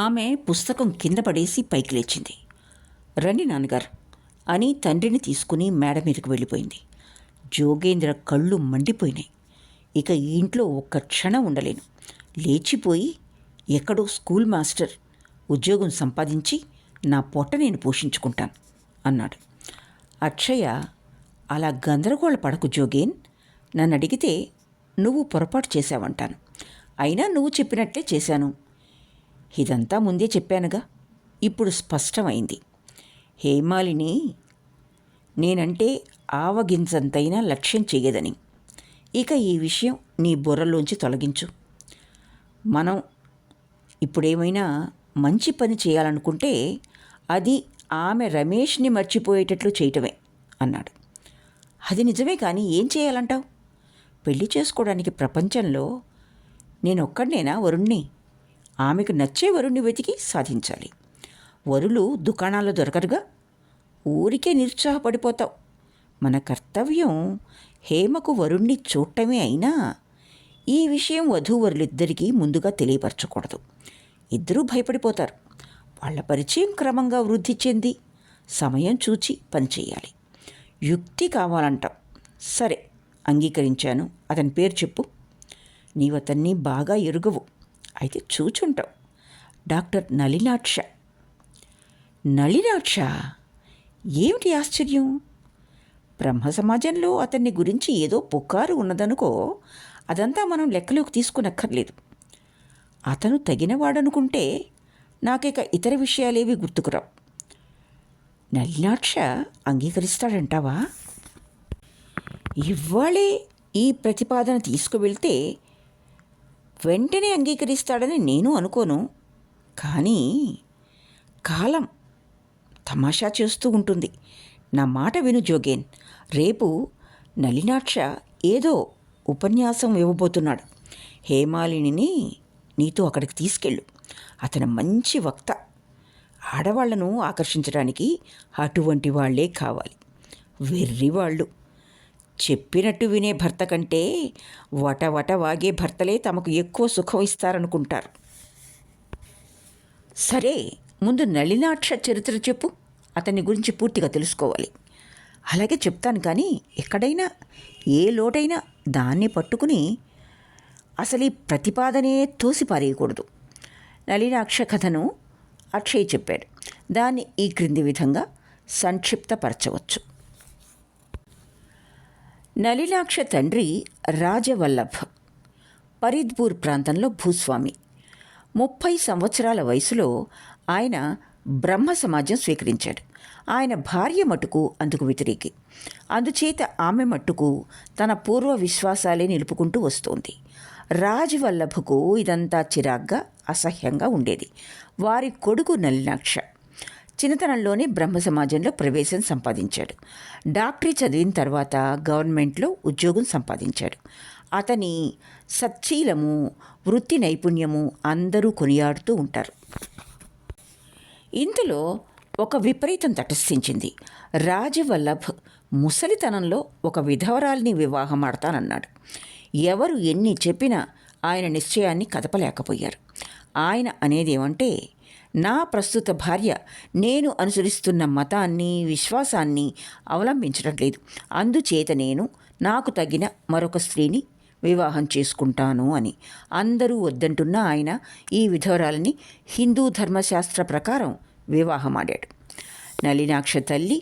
ఆమె పుస్తకం కింద పడేసి పైకి లేచింది. రండి నాన్నగారు అని తండ్రిని తీసుకుని మేడ మీదకు వెళ్ళిపోయింది. జోగేంద్ర కళ్ళు మండిపోయినాయి. ఇక ఈ ఇంట్లో ఒక్క క్షణం ఉండలేను. లేచిపోయి ఎక్కడో స్కూల్ మాస్టర్ ఉద్యోగం సంపాదించి నా పొట్ట నేను పోషించుకుంటాను అన్నాడు. అక్షయ, అలా గందరగోళ పడకు జోగేన్. నన్ను అడిగితే నువ్వు పొరపాటు చేశావంటాను. అయినా నువ్వు చెప్పినట్లే చేశాను. ఇదంతా ముందే చెప్పానుగా. ఇప్పుడు స్పష్టమైంది. హేమాలిని నేనంటే ఆవగింజంతైనా లక్ష్యం చెయ్యదని. ఇక ఈ విషయం నీ బుర్రలోంచి తొలగించు. మనం ఇప్పుడేమైనా మంచి పని చేయాలనుకుంటే అది ఆమె రమేష్ని మర్చిపోయేటట్లు చేయటమే అన్నాడు. అది నిజమే, కానీ ఏం చేయాలంటావు? పెళ్లి చేసుకోవడానికి ప్రపంచంలో నేనొక్కడినేనా వరుణ్ణి? ఆమెకు నచ్చే వరుణ్ణి వెతికి సాధించాలి. వరులు దుకాణాల్లో దొరకరుగా. ఊరికే నిరుత్సాహపడిపోతావు. మన కర్తవ్యం హేమకు వరుణ్ణి చూడటమే. అయినా ఈ విషయం వధూవరులిద్దరికీ ముందుగా తెలియపరచకూడదు. ఇద్దరూ భయపడిపోతారు. వాళ్ళ పరిచయం క్రమంగా వృద్ధి చెంది సమయం చూచి పనిచేయాలి. యుక్తి కావాలంటావు. సరే, అంగీకరించాను. అతని పేరు చెప్పు. నీవు అతన్ని బాగా ఎరుగవు, అయితే చూచుంటావు. డాక్టర్ నళినాక్ష. నళినాక్ష? ఏమిటి ఆశ్చర్యం? బ్రహ్మ సమాజంలో అతన్ని గురించి ఏదో పుకారు ఉన్నదనుకో. అదంతా మనం లెక్కలోకి తీసుకునక్కర్లేదు. అతను తగినవాడనుకుంటే నాకిక ఇతర విషయాలేవి గుర్తుకురావు. నళినాక్ష అంగీకరిస్తాడంటావా? ఇవాళే ఈ ప్రతిపాదన తీసుకువెళ్తే వెంటనే అంగీకరిస్తాడని నేను అనుకోను. కానీ కాలం తమాషా చేస్తూ ఉంటుంది. నా మాట విను జోగేన్. రేపు నళినాక్ష ఏదో ఉపన్యాసం ఇవ్వబోతున్నాడు. హేమాలిని నీతో అక్కడికి తీసుకెళ్ళు. అతను మంచి వక్త. ఆడవాళ్లను ఆకర్షించడానికి అటువంటి వాళ్లే కావాలి. వెర్రివాళ్ళు. చెప్పినట్టు వినే భర్త కంటే వటవట వాగే భర్తలే తమకు ఎక్కువ సుఖం ఇస్తారనుకుంటారు. సరే, ముందు నళినాక్ష చరిత్ర చెప్పు. అతని గురించి పూర్తిగా తెలుసుకోవాలి. అలాగే చెప్తాను, కానీ ఎక్కడైనా ఏ లోటైనా దాన్ని పట్టుకుని అసలు ఈ ప్రతిపాదనే తోసిపారేయకూడదు. నళినాక్ష కథను అక్షయ్ చెప్పాడు. దాన్ని ఈ క్రింది విధంగా సంక్షిప్తపరచవచ్చు. నళినాక్ష తండ్రి రాజవల్లభ్ ఫరీద్పూర్ ప్రాంతంలో భూస్వామి. 30 సంవత్సరాల వయసులో ఆయన బ్రహ్మ సమాజం స్వీకరించాడు. ఆయన భార్య మట్టుకు అందుకు వ్యతిరేకి. అందుచేత ఆమె మట్టుకు తన పూర్వ విశ్వాసాలే నిలుపుకుంటూ వస్తోంది. రాజవల్లభకు ఇదంతా చిరాగ్గా, అసహ్యంగా ఉండేది. వారి కొడుకు నళినాక్ష చిన్నతనంలోనే బ్రహ్మ సమాజంలో ప్రవేశం సంపాదించాడు. డాక్టరీ చదివిన తర్వాత గవర్నమెంట్లో ఉద్యోగం సంపాదించాడు. అతని సచ్చీలము, వృత్తి నైపుణ్యము అందరూ కొనియాడుతూ ఉంటారు. ఇంతలో ఒక విపరీతం తటస్థించింది. రాజవల్లభ్ ముసలితనంలో ఒక విధవరాల్ని వివాహం ఆడతానన్నాడు. ఎవరు ఎన్ని చెప్పినా ఆయన నిశ్చయాన్ని కదపలేకపోయారు. ఆయన అనేదేమంటే, నా ప్రస్తుత భార్య నేను అనుసరిస్తున్న మతాన్ని, విశ్వాసాన్ని అవలంబించడం లేదు. అందుచేత నేను నాకు తగిన మరొక స్త్రీని వివాహం చేసుకుంటాను అని. అందరూ వద్దంటున్న ఆయన ఈ విధవరాలని హిందూ ధర్మశాస్త్ర ప్రకారం వివాహమాడాడు. నళినాక్ష తల్లి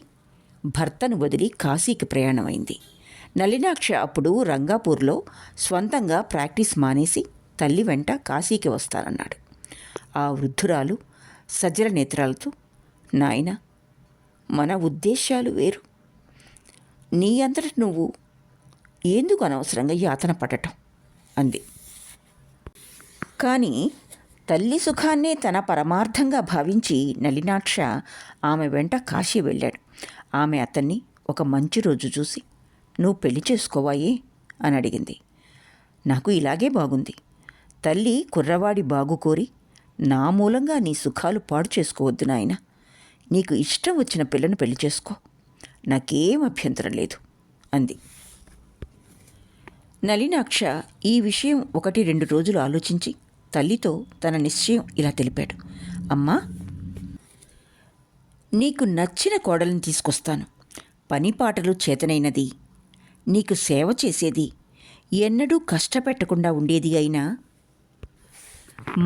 భర్తను వదిలి కాశీకి ప్రయాణమైంది. నళినాక్ష అప్పుడు రంగాపూర్లో స్వంతంగా ప్రాక్టీస్ మానేసి తల్లి వెంట కాశీకి వస్తానన్నాడు. ఆ వృద్ధురాలు సజ్జల నేత్రాలతో, నాయనా, మన ఉద్దేశాలు వేరు. నీ అంతట నువ్వు ఎందుకు అనవసరంగా యాతన పడటం అంది. కానీ తల్లి సుఖాన్నే తన పరమార్థంగా భావించి నళినాక్ష ఆమె వెంట కాశీ వెళ్ళాడు. ఆమె అతన్ని ఒక మంచి రోజు చూసి, నువ్వు పెళ్లి చేసుకోవాయే అని అడిగింది. నాకు ఇలాగే బాగుంది. తల్లి కుర్రవాడి బాగు కోరి నా మూలంగా నీ సుఖాలు పాడు చేసుకోవద్దు నాయన. నీకు ఇష్టం వచ్చిన పిల్లను పెళ్లి చేసుకో, నాకేం అభ్యంతరం లేదు అంది. నలినాక్ష ఈ విషయం 1-2 రోజులు ఆలోచించి తల్లితో తన నిశ్చయం ఇలా తెలిపాడు. అమ్మా, నీకు నచ్చిన కోడలిని తీసుకొస్తాను. పనిపాటలు చేతనైనది, నీకు సేవ చేసేది, ఎన్నడూ కష్టపెట్టకుండా ఉండేది అయినా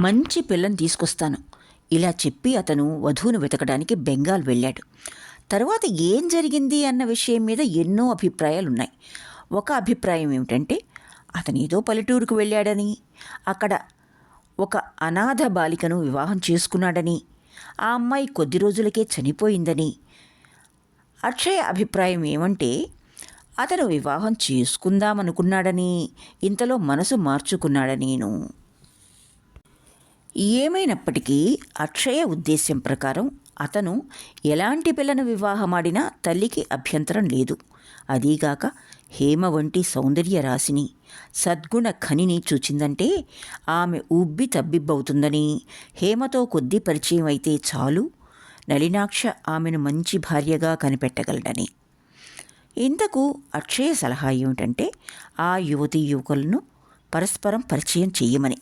మంచి పిల్లని తీసుకొస్తాను. ఇలా చెప్పి అతను వధువును వెతకడానికి బెంగాల్ వెళ్ళాడు. తరువాత ఏం జరిగింది అన్న విషయం మీద ఎన్నో అభిప్రాయాలున్నాయి. ఒక అభిప్రాయం ఏమిటంటే, అతను ఏదో పల్లెటూరుకు వెళ్ళాడని, అక్కడ ఒక అనాథ బాలికను వివాహం చేసుకున్నాడని, ఆ అమ్మాయి కొద్ది రోజులకే చనిపోయిందని. అక్షయ అభిప్రాయం ఏమంటే, అతను వివాహం చేసుకుందామనుకున్నాడని, ఇంతలో మనసు మార్చుకున్నాడనేను. ఏమైనప్పటికీ అక్షయ ఉద్దేశ్యం ప్రకారం అతను ఎలాంటి పిల్లను వివాహమాడినా తల్లికి అభ్యంతరం లేదు. అదీగాక హేమ వంటి సౌందర్య రాశిని, సద్గుణ ఖనిని చూచిందంటే ఆమె ఉబ్బి తబ్బిబ్బవుతుందని, హేమతో కొద్ది పరిచయం అయితే చాలు నలినాక్ష ఆమెను మంచి భార్యగా కనిపెట్టగలడని. ఇంతకు అక్షయ సలహా ఏమిటంటే, ఆ యువతీ యువకులను పరస్పరం పరిచయం చెయ్యమని.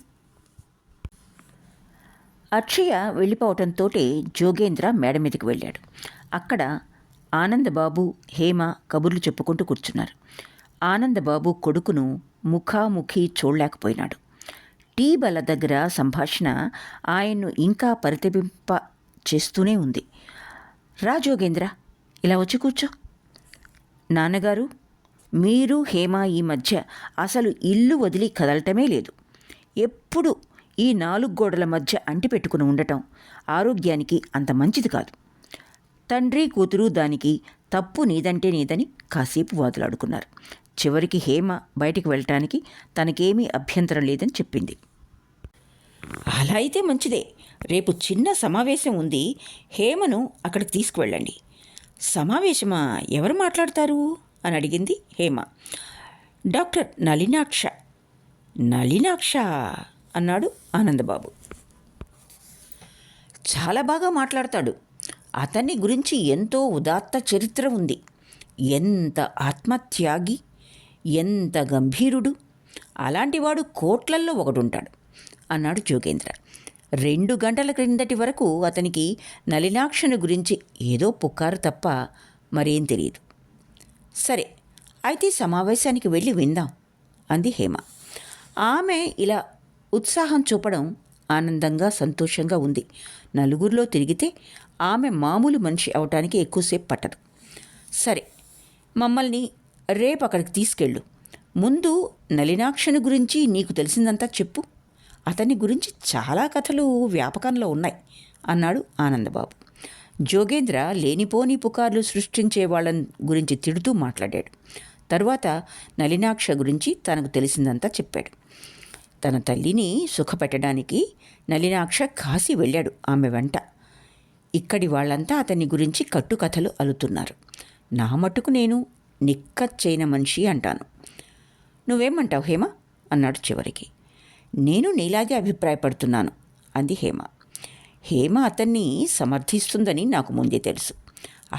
అక్షయ వెళ్ళిపోవటంతో జోగేంద్ర మేడ మీదకి వెళ్ళాడు. అక్కడ ఆనందబాబు, హేమ కబుర్లు చెప్పుకుంటూ కూర్చున్నారు. ఆనందబాబు కొడుకును ముఖాముఖి చూడలేకపోయినాడు. టీ బల్ల దగ్గర సంభాషణ ఆయన్ను ఇంకా పరితపింప చేస్తూనే ఉంది. రా జోగేంద్ర, ఇలా వచ్చి కూర్చో. నాన్నగారు, మీరు హేమ ఈ మధ్య అసలు ఇల్లు వదిలి కదలటమే లేదు. ఎప్పుడు ఈ 4 గోడల మధ్య అంటిపెట్టుకుని ఉండటం ఆరోగ్యానికి అంత మంచిది కాదు. తండ్రి కూతురు దానికి తప్పు నీదంటే నీదని కాసేపు వాదులాడుకున్నారు. చివరికి హేమ బయటికి వెళ్ళటానికి తనకేమీ అభ్యంతరం లేదని చెప్పింది. అలా అయితే మంచిదే. రేపు చిన్న సమావేశం ఉంది, హేమను అక్కడికి తీసుకువెళ్ళండి. సమావేశమా? ఎవరు మాట్లాడతారు అని అడిగింది హేమ. డాక్టర్ నలినాక్ష. నలినాక్ష అన్నాడు ఆనందబాబు. చాలా బాగా మాట్లాడతాడు. అతన్ని గురించి ఎంతో ఉదాత్త చరిత్ర ఉంది. ఎంత ఆత్మత్యాగి, ఎంత గంభీరుడు. అలాంటివాడు కోట్లల్లో ఒకడుంటాడు అన్నాడు జోగేంద్ర. 2 గంటల క్రిందటి వరకు అతనికి నలినాక్షను గురించి ఏదో పుకారు తప్ప మరేం తెలియదు. సరే, అయితే సమావేశానికి వెళ్ళి విందాం అంది హేమ. ఆమె ఇలా ఉత్సాహం చూపడం ఆనందంగా, సంతోషంగా ఉంది. నలుగురిలో తిరిగితే ఆమె మామూలు మనిషి అవటానికి ఎక్కువసేపు పట్టదు. సరే, మమ్మల్ని రేపు అక్కడికి తీసుకెళ్ళు. ముందు నలినాక్షని గురించి నీకు తెలిసిందంతా చెప్పు. అతని గురించి చాలా కథలు వ్యాపకంలో ఉన్నాయి అన్నాడు ఆనందబాబు. జోగేంద్ర లేనిపోని పుకార్లు సృష్టించే వాళ్ళని గురించి తిడుతూ మాట్లాడాడు. తరువాత నలినాక్ష గురించి తనకు తెలిసిందంతా చెప్పాడు. తన తల్లిని సుఖపెట్టడానికి నలినాక్ష కాశీ వెళ్ళాడు ఆమె వెంట. ఇక్కడి వాళ్ళంతా అతని గురించి కట్టుకథలు అలుతున్నారు. నా మట్టుకు నేను నిక్కచ్చైన మనిషి అంటాను. నువ్వేమంటావు హేమ అన్నాడు చివరికి. నేను నీలాగే అభిప్రాయపడుతున్నాను అంది హేమ. హేమ అతన్ని సమర్థిస్తుందని నాకు ముందే తెలుసు.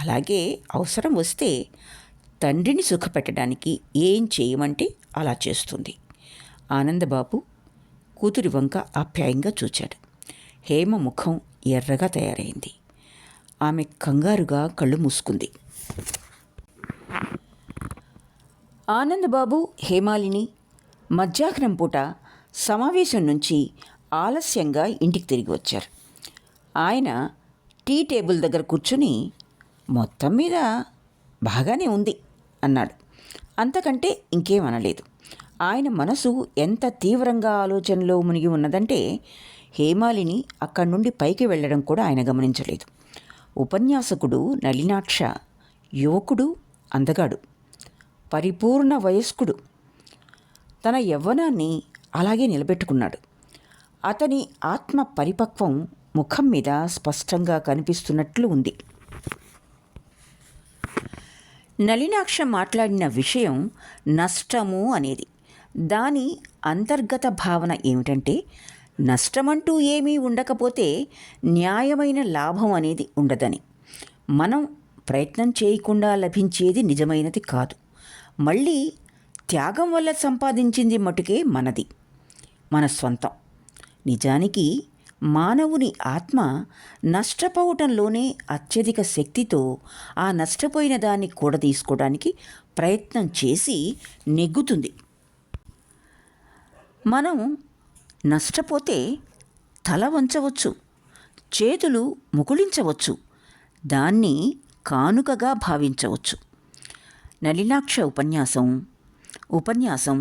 అలాగే అవసరం వస్తే తండ్రిని సుఖపెట్టడానికి ఏం చేయమంటే అలా చేస్తుంది. ఆనందబాబు కూతురి వంక ఆప్యాయంగా చూచాడు. హేమ ముఖం ఎర్రగా తయారైంది. ఆమె కంగారుగా కళ్ళు మూసుకుంది. ఆనందబాబు, హేమాలిని మధ్యాహ్నం పూట సమావేశం నుంచి ఆలస్యంగా ఇంటికి తిరిగి వచ్చారు. ఆయన టీ టేబుల్ దగ్గర కూర్చుని మొత్తం మీద బాగానే ఉంది అన్నాడు. అంతకంటే ఇంకేమనలేదు. ఆయన మనసు ఎంత తీవ్రంగా ఆలోచనలో మునిగి ఉన్నదంటే హేమాలిని అక్కడి నుండి పైకి వెళ్ళడం కూడా ఆయన గమనించలేదు. ఉపన్యాసకుడు నలినాక్ష యువకుడు, అందగాడు, పరిపూర్ణ వయస్కుడు. తన యవ్వనాన్ని అలాగే నిలబెట్టుకున్నాడు. అతని ఆత్మ పరిపక్వం ముఖం మీద స్పష్టంగా కనిపిస్తున్నట్లు ఉంది. నలినాక్ష మాట్లాడిన విషయం నష్టము అనేది. దాని అంతర్గత భావన ఏమిటంటే, నష్టమంటూ ఏమీ ఉండకపోతే న్యాయమైన లాభం అనేది ఉండదని, మనం ప్రయత్నం చేయకుండా లభించేది నిజమైనది కాదు. మళ్ళీ త్యాగం వల్ల సంపాదించింది మటుకే మనది, మన స్వంతం. నిజానికి మానవుని ఆత్మ నష్టపోవటంలోనే అత్యధిక శక్తితో ఆ నష్టపోయిన దాన్ని కూడా తీసుకోవడానికి ప్రయత్నం చేసి నెగ్గుతుంది. మనం నష్టపోతే తల వంచవచ్చు, చేతులు ముకుళించవచ్చు, దాన్ని కానుకగా భావించవచ్చు. నలినాక్ష ఉపన్యాసం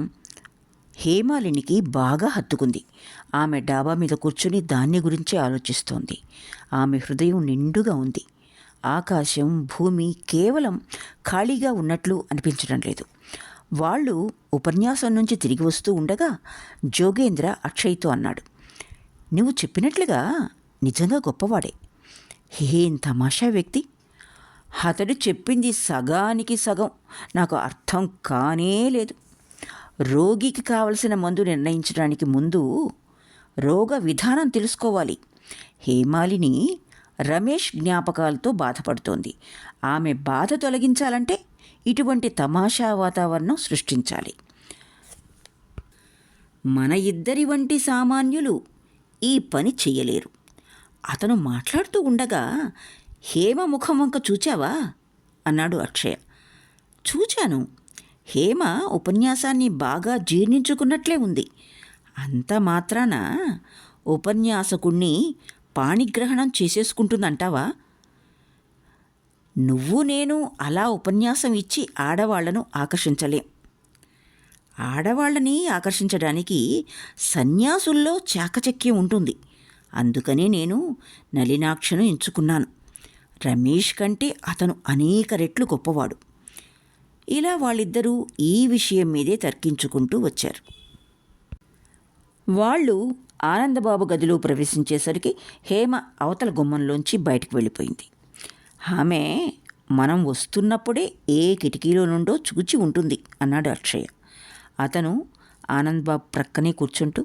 హేమాలినికి బాగా హత్తుకుంది. ఆమె డాబా మీద కూర్చుని దాన్ని గురించే ఆలోచిస్తోంది. ఆమె హృదయం నిండుగా ఉంది. ఆకాశం, భూమి కేవలం ఖాళీగా ఉన్నట్లు అనిపించడం లేదు. వాళ్ళు ఉపన్యాసం నుంచి తిరిగి వస్తూ ఉండగా జోగేంద్ర అక్షయ్తో అన్నాడు, నువ్వు చెప్పినట్లుగా నిజంగా గొప్పవాడే. ఏం తమాషా వ్యక్తి. అతడు చెప్పింది సగానికి సగం నాకు అర్థం కానే లేదు. రోగికి కావలసిన మందు నిర్ణయించడానికి ముందు రోగ విధానం తెలుసుకోవాలి. హేమాలిని రమేష్ జ్ఞాపకాలతో బాధపడుతోంది. ఆమె బాధ తొలగించాలంటే ఇటువంటి తమాషా వాతావరణం సృష్టించాలి. మన ఇద్దరి వంటి సామాన్యులు ఈ పని చెయ్యలేరు. అతను మాట్లాడుతూ ఉండగా హేమ ముఖం వంక చూచావా అన్నాడు అక్షయ. చూచాను. హేమ ఉపన్యాసాన్ని బాగా జీర్ణించుకున్నట్లే ఉంది. అంత మాత్రాన ఉపన్యాసకుణ్ణి పాణిగ్రహణం చేసేసుకుంటుందంటావా? నువ్వు నేను అలా ఉపన్యాసం ఇచ్చి ఆడవాళ్లను ఆకర్షించలేం. ఆడవాళ్ళని ఆకర్షించడానికి సన్యాసుల్లో చాకచక్యం ఉంటుంది. అందుకనే నేను నలినాక్షను ఎంచుకున్నాను. రమేష్ కంటే అతను అనేక రెట్లు గొప్పవాడు. ఇలా వాళ్ళిద్దరూ ఈ విషయం మీదే తర్కించుకుంటూ వచ్చారు. వాళ్ళు ఆనందబాబు గదిలో ప్రవేశించేసరికి హేమ అవతల గుమ్మంలోంచి బయటకు వెళ్ళిపోయింది. ఆమె మనం వస్తున్నప్పుడే ఏ కిటికీలో నుండో చూచి ఉంటుంది అన్నాడు అక్షయ. అతను ఆనందబాబు ప్రక్కనే కూర్చుంటూ,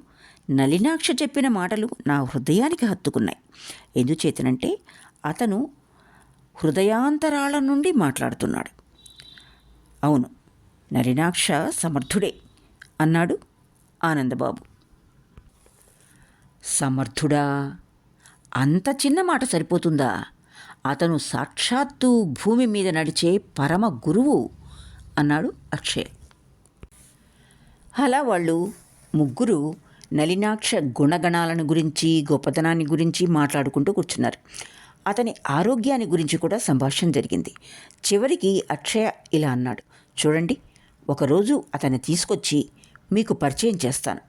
నలినాక్ష చెప్పిన మాటలు నా హృదయానికి హత్తుకున్నాయి. ఎందుచేతనంటే అతను హృదయాంతరాళ నుండి మాట్లాడుతున్నాడు. అవును, నలినాక్ష సమర్థుడే అన్నాడు ఆనందబాబు. సమర్థుడా? అంత చిన్న మాట సరిపోతుందా? అతను సాక్షాత్తు భూమి మీద నడిచే పరమ గురువు అన్నాడు అక్షయ్. అలా వాళ్ళు ముగ్గురు నలినాక్ష గుణగణాలను గురించి, గొప్పతనాన్ని గురించి మాట్లాడుకుంటూ కూర్చున్నారు. అతని ఆరోగ్యాన్ని గురించి కూడా సంభాషణ జరిగింది. చివరికి అక్షయ ఇలా అన్నాడు, చూడండి, ఒకరోజు అతన్ని తీసుకొచ్చి మీకు పరిచయం చేస్తాను.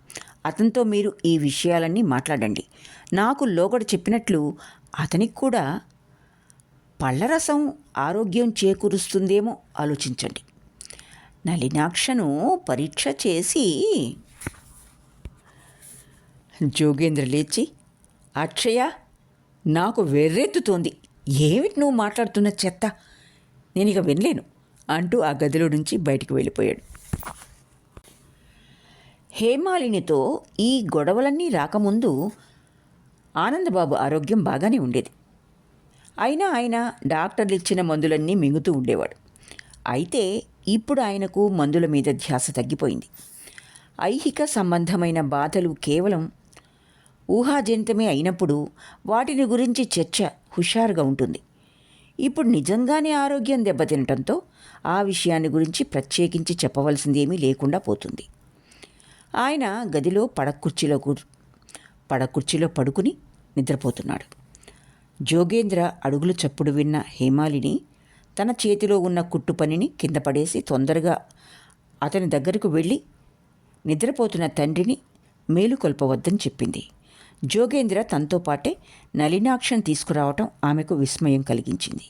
అతనితో మీరు ఈ విషయాలన్నీ మాట్లాడండి. నాకు లోగడ చెప్పినట్లు అతనికి కూడా పళ్ళరసం ఆరోగ్యం చేకూరుస్తుందేమో ఆలోచించండి. నలినాక్షను పరీక్ష చేసి. జోగేంద్ర లేచి, అక్షయ, నాకు వెర్రెత్తుతోంది. ఏమిటి నువ్వు మాట్లాడుతున్న చెత్త? నేను ఇక వినలేను అంటూ ఆ గదిలో నుంచి బయటికి వెళ్ళిపోయాడు. హేమాలినితో ఈ గొడవలన్నీ రాకముందు ఆనందబాబు ఆరోగ్యం బాగానే ఉండేది. అయినా ఆయన డాక్టర్లు ఇచ్చిన మందులన్నీ మింగుతూ ఉండేవాడు. అయితే ఇప్పుడు ఆయనకు మందుల మీద ధ్యాస తగ్గిపోయింది. ఐహిక సంబంధమైన బాధలు కేవలం ఊహాజనితమే అయినప్పుడు వాటిని గురించి చర్చ హుషారుగా ఉంటుంది. ఇప్పుడు నిజంగానే ఆరోగ్యం దెబ్బతినటంతో ఆ విషయాన్ని గురించి ప్రత్యేకించి చెప్పవలసిందేమీ లేకుండా పోతుంది. ఆయన గదిలో పడకుర్చీలో పడుకుని నిద్రపోతున్నాడు. జోగేంద్ర అడుగులు చప్పుడు విన్న హేమాలిని తన చేతిలో ఉన్న కుట్టు పనిని కింద పడేసి తొందరగా అతని దగ్గరకు వెళ్ళి నిద్రపోతున్న తండ్రిని మేలుకొల్పవద్దని చెప్పింది. జోగేంద్ర తనతో పాటే నలినాక్షను తీసుకురావటం ఆమెకు విస్మయం కలిగించింది.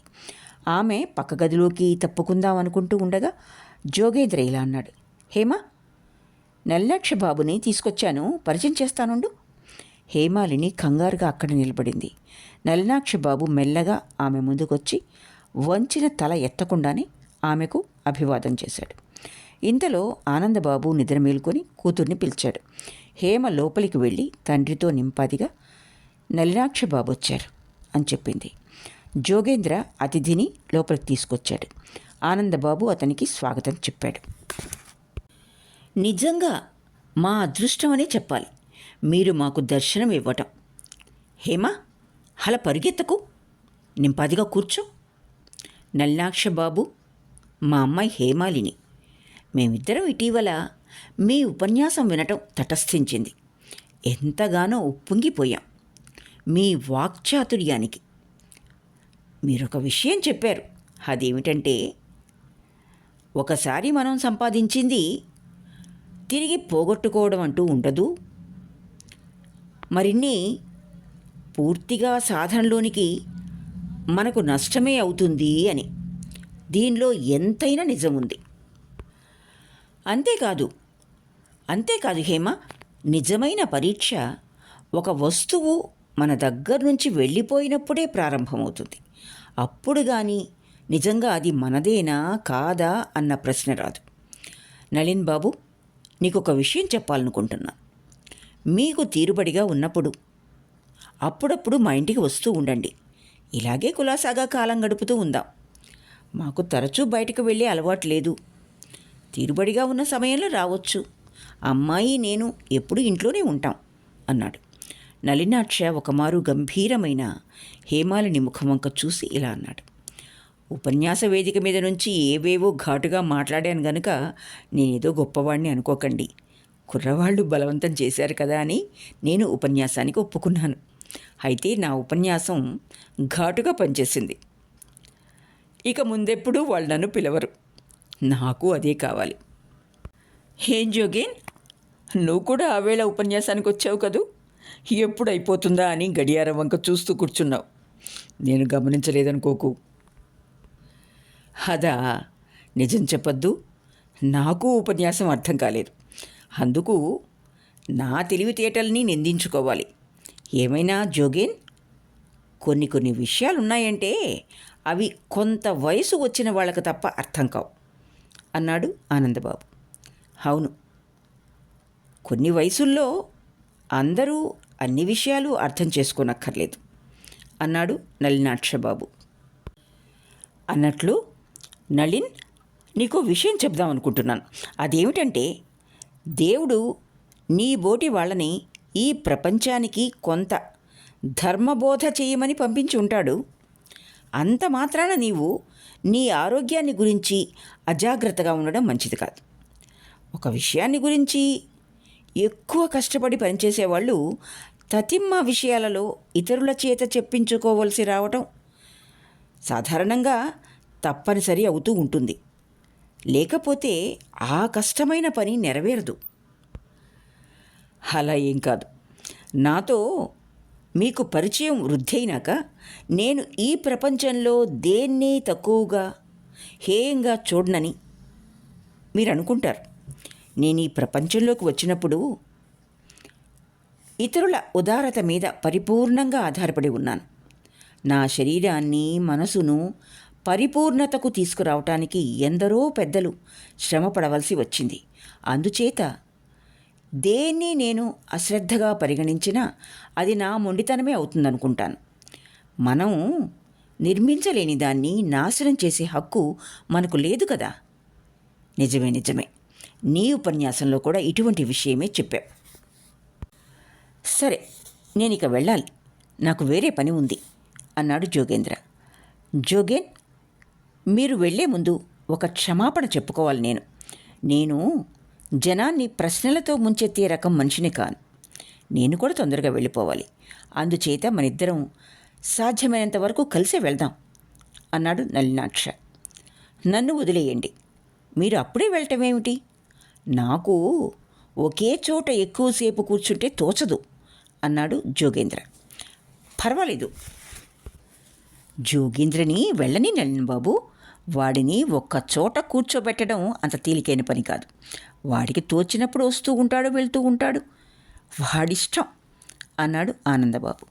ఆమె పక్క గదిలోకి తప్పుకుందాం అనుకుంటూ ఉండగా జోగేంద్ర ఇలా అన్నాడు, హేమ, నలినాక్ష బాబుని తీసుకొచ్చాను, పరిచయం చేస్తానుండు. హేమాలిని కంగారుగా అక్కడ నిలబడింది. నలినాక్ష బాబు మెల్లగా ఆమె ముందుకొచ్చి వంచిన తల ఎత్తకుండానే ఆమెకు అభివాదం చేశాడు. ఇంతలో ఆనందబాబు నిద్ర మేలుకొని కూతుర్ని పిలిచాడు. హేమ లోపలికి వెళ్ళి తండ్రితో నింపాదిగా నలినాక్ష బాబు వచ్చారు అని చెప్పింది. జోగేంద్ర అతిథిని లోపలికి తీసుకొచ్చాడు. ఆనందబాబు అతనికి స్వాగతం చెప్పాడు. నిజంగా మా అదృష్టమనే చెప్పాలి మీరు మాకు దర్శనం ఇవ్వటం. హేమ, అలా పరిగెత్తకు, నింపాదిగా కూర్చో. నలినాక్ష బాబు, మా అమ్మాయి హేమాలిని. మేమిద్దరం ఇటీవల మీ ఉపన్యాసం వినటం తటస్థించింది. ఎంతగానో ఉప్పొంగిపోయాం మీ వాక్చాతుర్యానికి. మీరొక విషయం చెప్పారు. అదేమిటంటే, ఒకసారి మనం సంపాదించింది తిరిగి పోగొట్టుకోవడం అంటూ ఉండదు, మరిన్ని పూర్తిగా సాధనలోనికి మనకు నష్టమే అవుతుంది అని. దీనిలో ఎంతైనా నిజం ఉంది. అంతేకాదు హేమ, నిజమైన పరీక్ష ఒక వస్తువు మన దగ్గర నుంచి వెళ్ళిపోయినప్పుడే ప్రారంభమవుతుంది. అప్పుడు కానీ నిజంగా అది మనదేనా కాదా అన్న ప్రశ్న రాదు. నళిన్ బాబు, నీకు ఒక విషయం చెప్పాలనుకుంటున్నా. మీకు తీరుబడిగా ఉన్నప్పుడు అప్పుడప్పుడు మా ఇంటికి వస్తూ ఉండండి. ఇలాగే కులాసాగా కాలం గడుపుతూ ఉందాం. మాకు తరచూ బయటకు వెళ్ళే అలవాటు లేదు. తీరుబడిగా ఉన్న సమయంలో రావచ్చు. అమ్మాయి నేను ఎప్పుడు ఇంట్లోనే ఉంటాం అన్నాడు. నలినాక్ష ఒకమారు గంభీరమైన హేమాలిని ముఖం వంక చూసి ఇలా అన్నాడు. ఉపన్యాస వేదిక మీద నుంచి ఏవేవో ఘాటుగా మాట్లాడాను గనుక నేనేదో గొప్పవాడిని అనుకోకండి. కుర్రవాళ్ళు బలవంతం చేశారు కదా అని నేను ఉపన్యాసానికి ఒప్పుకున్నాను. అయితే నా ఉపన్యాసం ఘాటుగా పనిచేసింది. ఇక ముందెప్పుడూ వాళ్ళు నన్ను పిలవరు. నాకు అదే కావాలి. ఏం జోగేన్, నువ్వు కూడా ఆవేళ ఉపన్యాసానికి వచ్చావు కదూ? ఎప్పుడు అయిపోతుందా అని గడియారం వంక చూస్తూ కూర్చున్నావు. నేను గమనించలేదనుకోకు. అదా, నిజం చెప్పొద్దు, నాకు ఉపన్యాసం అర్థం కాలేదు. అందుకు నా తెలివితేటల్ని నిందించుకోవాలి. ఏమైనా జోగేన్, కొన్ని విషయాలున్నాయంటే అవి కొంత వయసు వచ్చిన వాళ్ళకు తప్ప అర్థం కావు అన్నాడు ఆనందబాబు. అవును, కొన్ని వయసుల్లో అందరూ అన్ని విషయాలు అర్థం చేసుకోనక్కర్లేదు అన్నాడు నలినాక్షబాబు. అన్నట్లు నళిన్, నీకో విషయం చెప్దామనుకుంటున్నాను. అదేమిటంటే, దేవుడు నీ బోటి వాళ్ళని ఈ ప్రపంచానికి కొంత ధర్మబోధ చేయమని పంపించి ఉంటాడు. అంత మాత్రాన నీవు నీ ఆరోగ్యాన్ని గురించి అజాగ్రత్తగా ఉండడం మంచిది కాదు. ఒక విషయాన్ని గురించి ఎక్కువ కష్టపడి పనిచేసేవాళ్ళు తతిమ్మ విషయాలలో ఇతరుల చేత చెప్పించుకోవలసి రావటం సాధారణంగా తప్పనిసరి అవుతూ ఉంటుంది. లేకపోతే ఆ కష్టమైన పని నెరవేరదు. అలా ఏం కాదు. నాతో మీకు పరిచయం వృద్ధి అయినాక నేను ఈ ప్రపంచంలో దేన్ని తక్కువగా హేయంగా చూడనని మీరు అనుకుంటారు. నేను ఈ ప్రపంచంలోకి వచ్చినప్పుడు ఇతరుల ఉదారత మీద పరిపూర్ణంగా ఆధారపడి ఉన్నాను. నా శరీరాన్ని, మనసును పరిపూర్ణతకు తీసుకురావటానికి ఎందరో పెద్దలు శ్రమ పడవలసి వచ్చింది. అందుచేత దేన్ని నేను అశ్రద్ధగా పరిగణించినా అది నా మొండితనమే అవుతుందనుకుంటాను. మనం నిర్మించలేని దాన్ని నాశనం చేసే హక్కు మనకు లేదు కదా. నిజమే. నీ ఉపన్యాసంలో కూడా ఇటువంటి విషయమే చెప్పావు. సరే, నేను ఇక వెళ్ళాలి. నాకు వేరే పని ఉంది అన్నాడు జోగేంద్ర. జోగేన్, మీరు వెళ్ళే ముందు ఒక క్షమాపణ చెప్పుకోవాలి. నేను జనాన్ని ప్రశ్నలతో ముంచెత్తే రకం మనిషిని కాను. నేను కూడా తొందరగా వెళ్ళిపోవాలి. అందుచేత మనిద్దరం సాధ్యమైనంత వరకు కలిసే వెళ్దాం అన్నాడు నలినాక్ష. నన్ను వదిలేయండి. మీరు అప్పుడే వెళ్ళటమేమిటి? నాకు ఒకే చోట ఎక్కువసేపు కూర్చుంటే తోచదు అన్నాడు జోగేంద్ర. పర్వాలేదు. జోగేంద్రని వెళ్ళని నళిన్ బాబు. వాడిని ఒక్క చోట కూర్చోబెట్టడం అంత తేలికైన పని కాదు. వాడికి తోచినప్పుడు వస్తూ ఉంటాడు, వెళ్తూ ఉంటాడు. వాడిష్టం అన్నాడు ఆనందబాబు.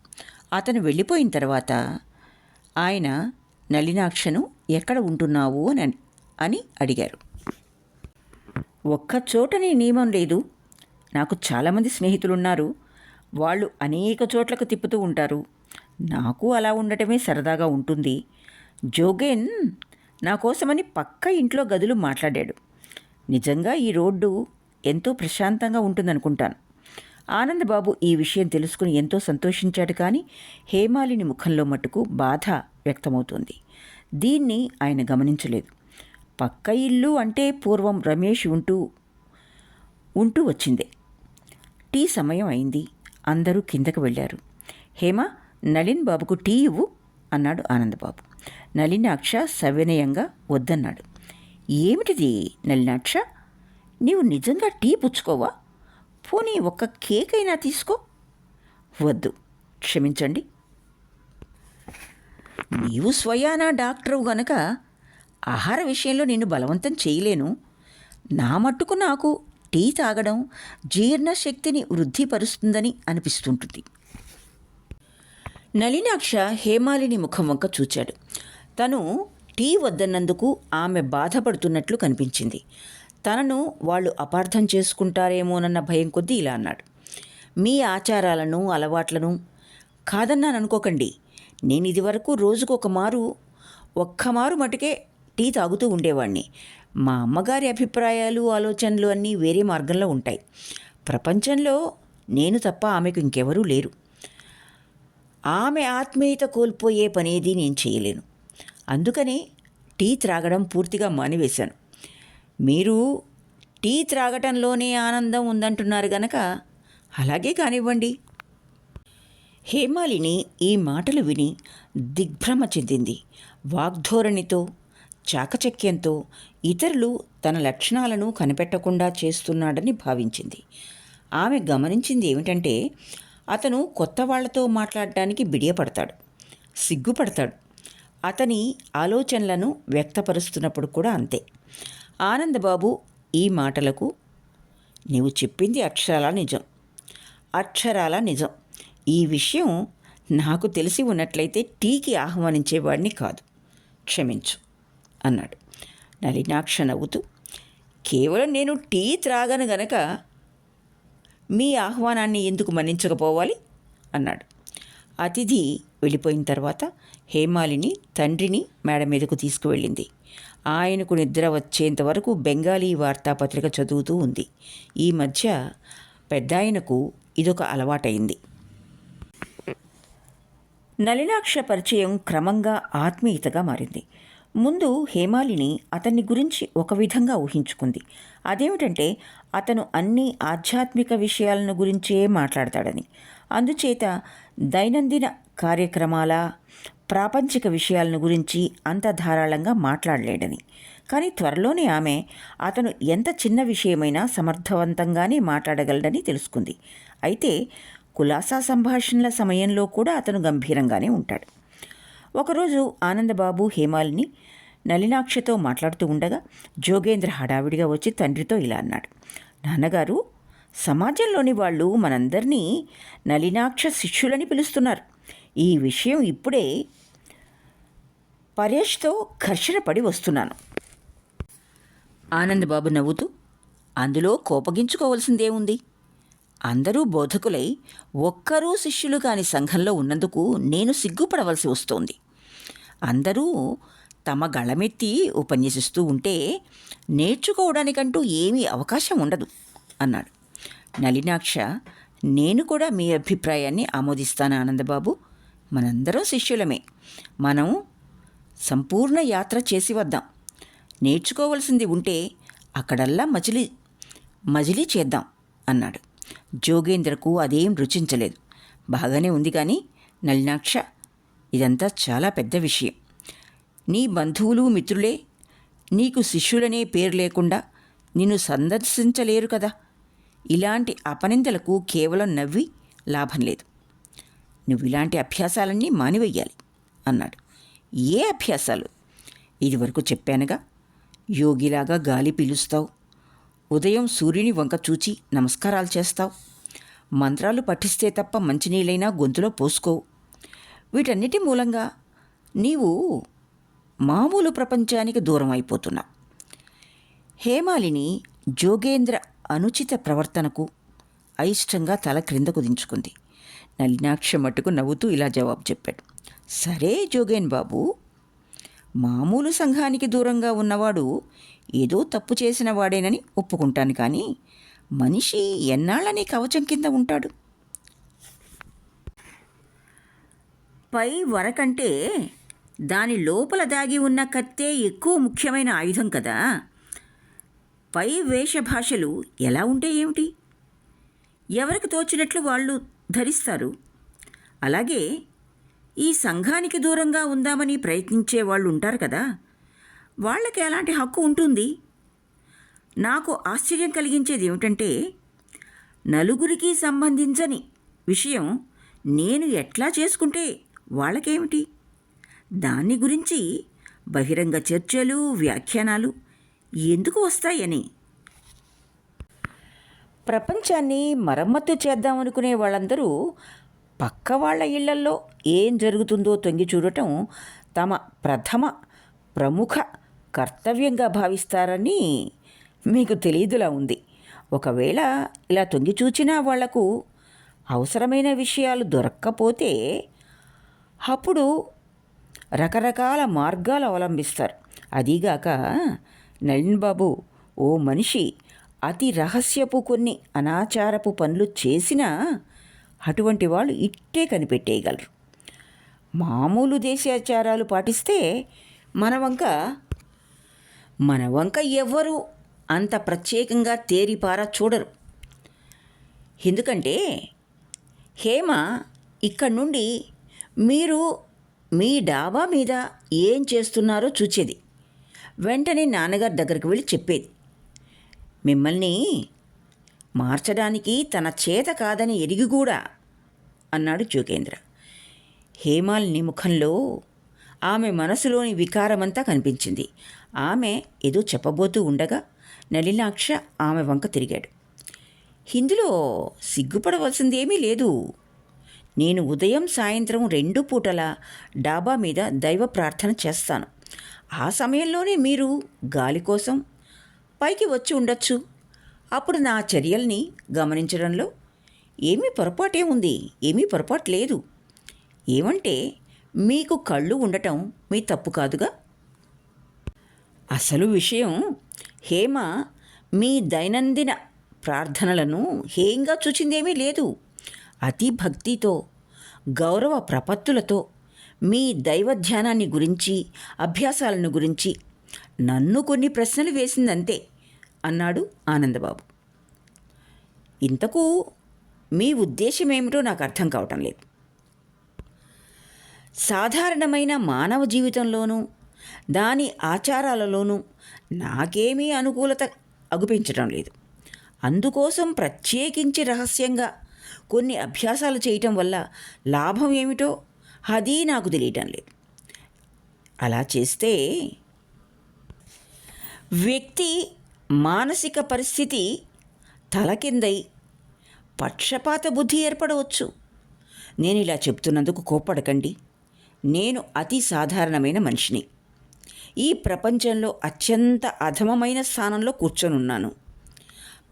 అతను వెళ్ళిపోయిన తర్వాత ఆయన నలినాక్షను ఎక్కడ ఉంటున్నావు అని అడిగారు. ఒక్క చోటని నియమం లేదు. నాకు చాలామంది స్నేహితులున్నారు. వాళ్ళు అనేక చోట్లకు తిప్పుతూ ఉంటారు. నాకు అలా ఉండటమే సరదాగా ఉంటుంది. జోగేన్ నా కోసమని పక్క ఇంట్లో గదులు మాట్లాడాడు. నిజంగా ఈ రోడ్డు ఎంతో ప్రశాంతంగా ఉంటుందనుకుంటాను. ఆనందబాబు ఈ విషయం తెలుసుకుని ఎంతో సంతోషించాడు. కానీ హేమాలిని ముఖంలో మట్టుకు బాధ వ్యక్తమవుతోంది. దీన్ని ఆయన గమనించలేదు. పక్క ఇల్లు అంటే పూర్వం రమేష్ ఉంటూ వచ్చిందే. టీ సమయం అయింది. అందరూ కిందకు వెళ్ళారు. హేమ, నళిన్ బాబుకు టీ ఇవ్వు అన్నాడు ఆనందబాబు. నళినాక్ష సవినయంగా వద్దన్నాడు. ఏమిటిది నళినాక్ష, నీవు నిజంగా టీ పుచ్చుకోవా? పోనీ ఒక్క కేక్ అయినా తీసుకో. వద్దు, క్షమించండి. నీవు స్వయానా డాక్టరు గనక ఆహార విషయంలో నిన్ను బలవంతం చేయలేను. నా మట్టుకు నాకు టీ తాగడం జీర్ణశక్తిని వృద్ధిపరుస్తుందని అనిపిస్తుంటుంది. నళినాక్ష హేమాలిని ముఖం వంక చూచాడు. తను టీ వద్దన్నందుకు ఆమె బాధపడుతున్నట్లు కనిపించింది. తనను వాళ్ళు అపార్థం చేసుకుంటారేమోనన్న భయం కొద్దీ ఇలా అన్నాడు. మీ ఆచారాలను అలవాట్లను కాదన్నాననుకోకండి. నేను ఇదివరకు రోజుకు ఒక్కమారు మటుకే టీ తాగుతూ ఉండేవాడిని. మా అమ్మగారి అభిప్రాయాలు ఆలోచనలు అన్నీ వేరే మార్గంలో ఉంటాయి. ప్రపంచంలో నేను తప్ప ఆమెకు ఇంకెవరూ లేరు. ఆమె ఆత్మీయత కోల్పోయే పనేది నేను చేయలేను. అందుకనే టీ త్రాగడం పూర్తిగా మానివేశాను. మీరు టీ త్రాగటంలోనే ఆనందం ఉందంటున్నారు గనక అలాగే కానివ్వండి. హేమాలిని ఈ మాటలు విని దిగ్భ్రమ చెందింది. వాగ్ధోరణితో, చాకచక్యంతో ఇతరులు తన లక్షణాలను కనిపెట్టకుండా చేస్తున్నాడని భావించింది. ఆమె గమనించింది ఏమిటంటే, అతను కొత్త వాళ్లతో మాట్లాడడానికి బిడియపడతాడు, సిగ్గుపడతాడు. అతని ఆలోచనలను వ్యక్తపరుస్తున్నప్పుడు కూడా అంతే. ఆనందబాబు ఈ మాటలకు, నీవు చెప్పింది అక్షరాల నిజం. ఈ విషయం నాకు తెలిసి ఉన్నట్లయితే టీకి ఆహ్వానించేవాడిని కాదు, క్షమించు అన్నాడు. నళినాక్ష నవ్వుతూ, కేవలం నేను టీ త్రాగను గనక మీ ఆహ్వానాన్ని ఎందుకు మన్నించకపోవాలి అన్నాడు. అతిథి వెళ్ళిపోయిన తర్వాత హేమాలిని తండ్రిని మేడ మీదకు తీసుకువెళ్ళింది. ఆయనకు నిద్ర వచ్చేంత వరకు బెంగాలీ వార్తాపత్రిక చదువుతూ ఉంది. ఈ మధ్య పెద్దాయనకు ఇదొక అలవాటైంది. నళినాక్ష పరిచయం క్రమంగా ఆత్మీయతగా మారింది. ముందు హేమాలిని అతన్ని గురించి ఒక విధంగా ఊహించుకుంది. అదేమిటంటే, అతను అన్ని ఆధ్యాత్మిక విషయాలను గురించే మాట్లాడతాడని. అందుచేత దైనందిన కార్యక్రమాల, ప్రాపంచిక విషయాలను గురించి అంత ధారాళంగా మాట్లాడలేడని. కానీ త్వరలోనే ఆమె అతను ఎంత చిన్న విషయమైనా సమర్థవంతంగానే మాట్లాడగలడని తెలుసుకుంది. అయితే కులాసా సంభాషణల సమయంలో కూడా అతను గంభీరంగానే ఉంటాడు. ఒకరోజు ఆనందబాబు హేమాలిని నళినాక్షతో మాట్లాడుతూ ఉండగా జోగేంద్ర హడావిడిగా వచ్చి తండ్రితో ఇలా అన్నాడు. నాన్నగారు, సమాజంలోని వాళ్ళు మనందరినీ నళినాక్ష శిష్యులని పిలుస్తున్నారు. ఈ విషయం ఇప్పుడే పరేష్తో ఘర్షణ పడి వస్తున్నాను. ఆనందబాబు నవ్వుతూ, అందులో కోపగించుకోవలసిందేముంది? అందరూ బోధకులై ఒక్కరూ శిష్యులు కాని సంఘంలో ఉన్నందుకు నేను సిగ్గుపడవలసి వస్తోంది. అందరూ తమ గళమెత్తి ఉపన్యసిస్తూ ఉంటే నేర్చుకోవడానికంటూ ఏమీ అవకాశం ఉండదు అన్నాడు. నళినాక్ష, నేను కూడా మీ అభిప్రాయాన్ని ఆమోదిస్తాను ఆనందబాబు. మనందరం శిష్యులమే. మనం సంపూర్ణ యాత్ర చేసి వద్దాం. నేర్చుకోవలసింది ఉంటే అక్కడల్లా మజిలీ చేద్దాం అన్నాడు. జోగేంద్రకు అదేం రుచించలేదు. బాగానే ఉంది కానీ నళినాక్ష, ఇదంతా చాలా పెద్ద విషయం. నీ బంధువులు మిత్రులే నీకు శిష్యులనే పేరు లేకుండా నిన్ను సందర్శించలేరు కదా. ఇలాంటి అపనిందలకు కేవలం నవ్వి లాభం లేదు. నువ్వు ఇలాంటి అభ్యాసాలన్నీ మానివెయ్యాలి అన్నాడు. ఏ అభ్యాసాలు? ఇదివరకు చెప్పానుగా. యోగిలాగా గాలి పీలుస్తావు, ఉదయం సూర్యుని వంక చూచి నమస్కారాలు చేస్తావు, మంత్రాలు పఠిస్తే తప్ప మంచినీళ్ళైనా గొంతులో పోసుకోవు. వీటన్నిటి మూలంగా నీవు మామూలు ప్రపంచానికి దూరం అయిపోతున్నావు. హేమాలిని జోగేంద్ర అనుచిత ప్రవర్తనకు అయిష్టంగా తల క్రిందకు దించుకుంది. నలినాక్ష మట్టుకు నవ్వుతూ ఇలా జవాబు చెప్పాడు. సరే జోగేన్ బాబు, మామూలు సంఘానికి దూరంగా ఉన్నవాడు ఏదో తప్పు చేసిన వాడేనని ఒప్పుకుంటాను, కానీ మనిషి ఎన్నాళ్ళని కవచం కింద ఉంటాడు? పై వరకంటే దాని లోపల దాగి ఉన్న కత్తే ఎక్కువ ముఖ్యమైన ఆయుధం కదా. పై వేషభాషలు ఎలా ఉంటే ఏమిటి? ఎవరికి తోచినట్లు వాళ్ళు ధరిస్తారు. అలాగే ఈ సంఘానికి దూరంగా ఉందామని ప్రయత్నించే వాళ్ళు ఉంటారు కదా, వాళ్ళకి ఎలాంటి హక్కు ఉంటుంది? నాకు ఆశ్చర్యం కలిగించేది ఏమిటంటే, నలుగురికి సంబంధించని విషయం నేను ఎట్లా చేసుకుంటే వాళ్ళకేమిటి? దాన్ని గురించి బహిరంగ చర్చలు, వ్యాఖ్యానాలు ఎందుకు వస్తాయని. ప్రపంచాన్ని మరమ్మతు చేద్దామనుకునే వాళ్ళందరూ పక్క వాళ్ళ ఇళ్లల్లో ఏం జరుగుతుందో తొంగి చూడటం తమ ప్రముఖ కర్తవ్యంగా భావిస్తారని మీకు తెలియదులా ఉంది. ఒకవేళ ఇలా తొంగి చూచినా వాళ్లకు అవసరమైన విషయాలు దొరక్కపోతే అప్పుడు రకరకాల మార్గాలు అవలంబిస్తారు. అదీగాక నళిన్ బాబు, ఓ మనిషి అతి రహస్యపు కొన్ని అనాచారపు పనులు చేసినా అటువంటి వాళ్ళు ఇట్టే కనిపెట్టేయగలరు. మామూలు దేశాచారాలు పాటిస్తే మన వంక ఎవ్వరూ అంత ప్రత్యేకంగా తేరిపారా చూడరు. ఎందుకంటే హేమ ఇక్కడి నుండి మీరు మీ డాబా మీద ఏం చేస్తున్నారో చూచేది. వెంటనే నాన్నగారి దగ్గరికి వెళ్ళి చెప్పేది. మిమ్మల్ని మార్చడానికి తన చేత కాదని ఎరిగి కూడా, అన్నాడు జోగేంద్ర. హేమాలిని ముఖంలో ఆమె మనసులోని వికారమంతా కనిపించింది. ఆమె ఏదో చెప్పబోతూ ఉండగా నలినాక్ష ఆమె వంక తిరిగాడు. ఇందులో సిగ్గుపడవలసిందేమీ లేదు. నేను ఉదయం సాయంత్రం 2 పూటలా డాబా మీద దైవ ప్రార్థన చేస్తాను. ఆ సమయంలోనే మీరు గాలి కోసం పైకి వచ్చి ఉండొచ్చు. అప్పుడు నా చర్యల్ని గమనించడంలో ఏమీ పొరపాటు లేదు. ఏమంటే మీకు కళ్ళు ఉండటం మీ తప్పు కాదుగా. అసలు విషయం హేమ మీ దైనందిన ప్రార్థనలను హేయంగా చూచిందేమీ లేదు. అతి భక్తితో, గౌరవ ప్రపత్తులతో మీ దైవ ధ్యానాన్ని గురించి, అభ్యాసాలను గురించి నన్ను కొన్ని ప్రశ్నలు వేసిందంతే, అన్నాడు ఆనందబాబు. ఇంతకు మీ ఉద్దేశం ఏమిటో నాకు అర్థం కావటం లేదు. సాధారణమైన మానవ జీవితంలోనూ దాని ఆచారాలలోనూ నాకేమీ అనుకూలత అగుపించడం లేదు. అందుకోసం ప్రత్యేకించి రహస్యంగా కొన్ని అభ్యాసాలు చేయటం వల్ల లాభం ఏమిటో అది నాకు తెలియటం లేదు. అలా చేస్తే వ్యక్తి మానసిక పరిస్థితి తలకిందై పక్షపాత బుద్ధి ఏర్పడవచ్చు. నేను ఇలా చెప్తున్నందుకు కోప్పడకండి. నేను అతి సాధారణమైన మనిషిని. ఈ ప్రపంచంలో అత్యంత అధమమైన స్థానంలో కూర్చొనున్నాను.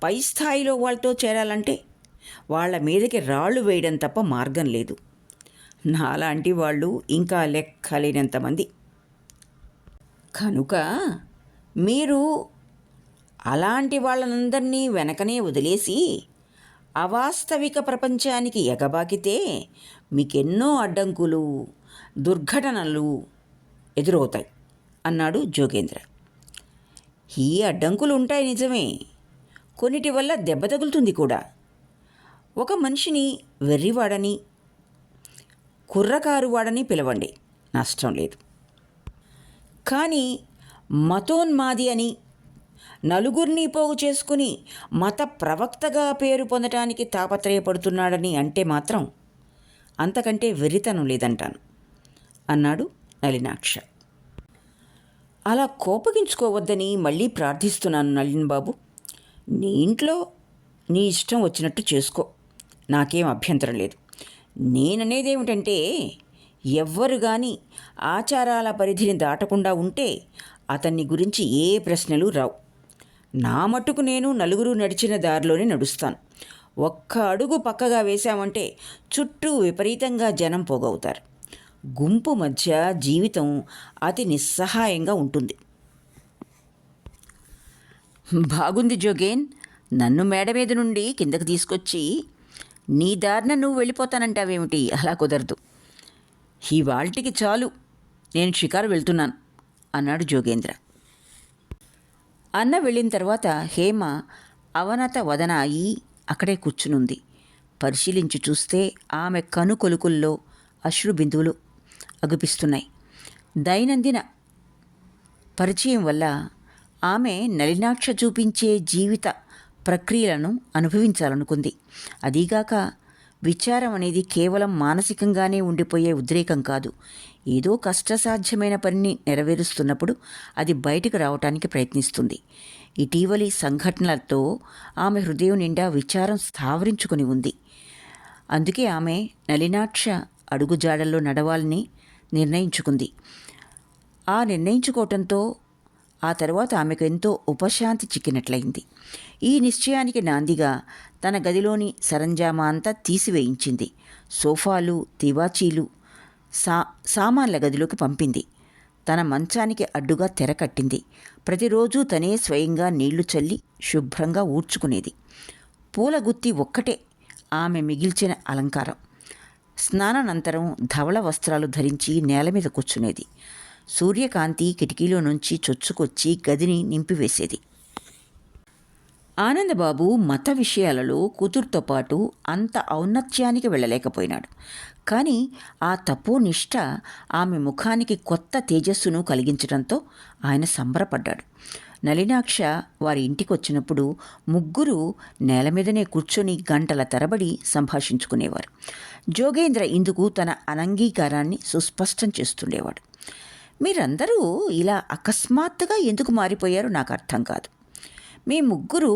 పై స్థాయిలో వాళ్ళతో చేరాలంటే వాళ్ళ మీదకి రాళ్ళు వేయడం తప్ప మార్గం లేదు. నాలాంటి వాళ్ళు ఇంకా లెక్కలేనంతమంది. కనుక మీరు అలాంటి వాళ్ళనందరినీ వెనకనే వదిలేసి అవాస్తవిక ప్రపంచానికి ఎగబాకితే మీకెన్నో అడ్డంకులు, దుర్ఘటనలు ఎదురవుతాయి, అన్నాడు జోగేంద్ర. ఈ అడ్డంకులు ఉంటాయి నిజమే. కొన్నిటి వల్ల దెబ్బ తగులుతుంది కూడా. ఒక మనిషిని వెర్రివాడని, కుర్రకారువాడని పిలవండి, నష్టం లేదు. కానీ మతోన్మాది అని, నలుగురిని పోగు చేసుకుని మత ప్రవక్తగా పేరు పొందటానికి తాపత్రయపడుతున్నాడని అంటే మాత్రం అంతకంటే వెర్రితనం లేదంటాను, అన్నాడు నలినాక్ష. అలా కోపగించుకోవద్దని మళ్ళీ ప్రార్థిస్తున్నాను నళిన్ బాబు. నీ ఇంట్లో నీ ఇష్టం వచ్చినట్టు చేసుకో, నాకేం అభ్యంతరం లేదు. నేననేదేమిటంటే, ఎవ్వరు కానీ ఆచారాల పరిధిని దాటకుండా ఉంటే అతన్ని గురించి ఏ ప్రశ్నలు రావు. నా మట్టుకు నేను నలుగురు నడిచిన దారిలోనే నడుస్తాను. ఒక్క అడుగు పక్కగా వేశామంటే చుట్టూ విపరీతంగా జనం పోగవుతారు. గుంపు మధ్య జీవితం అతి నిస్సహాయంగా ఉంటుంది. బాగుంది జోగేన్, నన్ను మేడ మీద నుండి కిందకు తీసుకొచ్చి నీ దారిన నువ్వు వెళ్ళిపోతానంటావేమిటి? అలా కుదరదు. ఇవాళ్టికి చాలు, నేను షికారు వెళ్తున్నాను అన్నాడు జోగేంద్ర. అన్న వెళ్ళిన తర్వాత హేమ అవనత వదన అయి అక్కడే కూర్చునుంది. పరిశీలించి చూస్తే ఆమె కనుకొలుకుల్లో అశ్రు బిందువులు అగుపిస్తున్నాయి. దైనందిన పరిచయం వల్ల ఆమె నలినాక్ష చూపించే జీవిత ప్రక్రియలను అనుభవించాలనుకుంది. అదీగాక విచారం అనేది కేవలం మానసికంగానే ఉండిపోయే ఉద్రేకం కాదు. ఏదో కష్టసాధ్యమైన పనిని నెరవేరుస్తున్నప్పుడు అది బయటకు రావటానికి ప్రయత్నిస్తుంది. ఇటీవలి సంఘటనలతో ఆమె హృదయం నిండా విచారం స్థావరించుకొని ఉంది. అందుకే ఆమె నలినాక్ష అడుగుజాడల్లో నడవాలని నిర్ణయించుకుంది. ఆ నిర్ణయించుకోవటంతో ఆ తర్వాత ఆమెకు ఎంతో ఉపశాంతి చిక్కినట్లయింది. ఈ నిశ్చయానికి నాందిగా తన గదిలోని సరంజామా అంతా తీసివేయించింది. సోఫాలు, తివాచీలు సామాన్ల గదిలోకి పంపింది. తన మంచానికి అడ్డుగా తెర కట్టింది. ప్రతిరోజు తనే స్వయంగా నీళ్లు చల్లి శుభ్రంగా ఊడ్చుకునేది. పూలగుత్తి ఒక్కటే ఆమె మిగిల్చిన అలంకారం. స్నానానంతరం ధవళ వస్త్రాలు ధరించి నేల మీద కూర్చునేది. సూర్యకాంతి కిటికీలో నుంచి చొచ్చుకొచ్చి గదిని నింపివేసేది. ఆనందబాబు మత విషయాలలో కూతురుతో పాటు అంత ఔన్నత్యానికి వెళ్ళలేకపోయినాడు. కానీ ఆ తపోనిష్ట ఆమె ముఖానికి కొత్త తేజస్సును కలిగించడంతో ఆయన సంబరపడ్డాడు. నలినాక్ష వారి ఇంటికి వచ్చినప్పుడు ముగ్గురు నేల మీదనే కూర్చొని గంటల తరబడి సంభాషించుకునేవారు. జోగేంద్ర ఇందుకు తన అనంగీకారాన్ని సుస్పష్టం చేస్తుండేవాడు. మీరందరూ ఇలా అకస్మాత్తుగా ఎందుకు మారిపోయారో నాకు అర్థం కాదు. మీ ముగ్గురు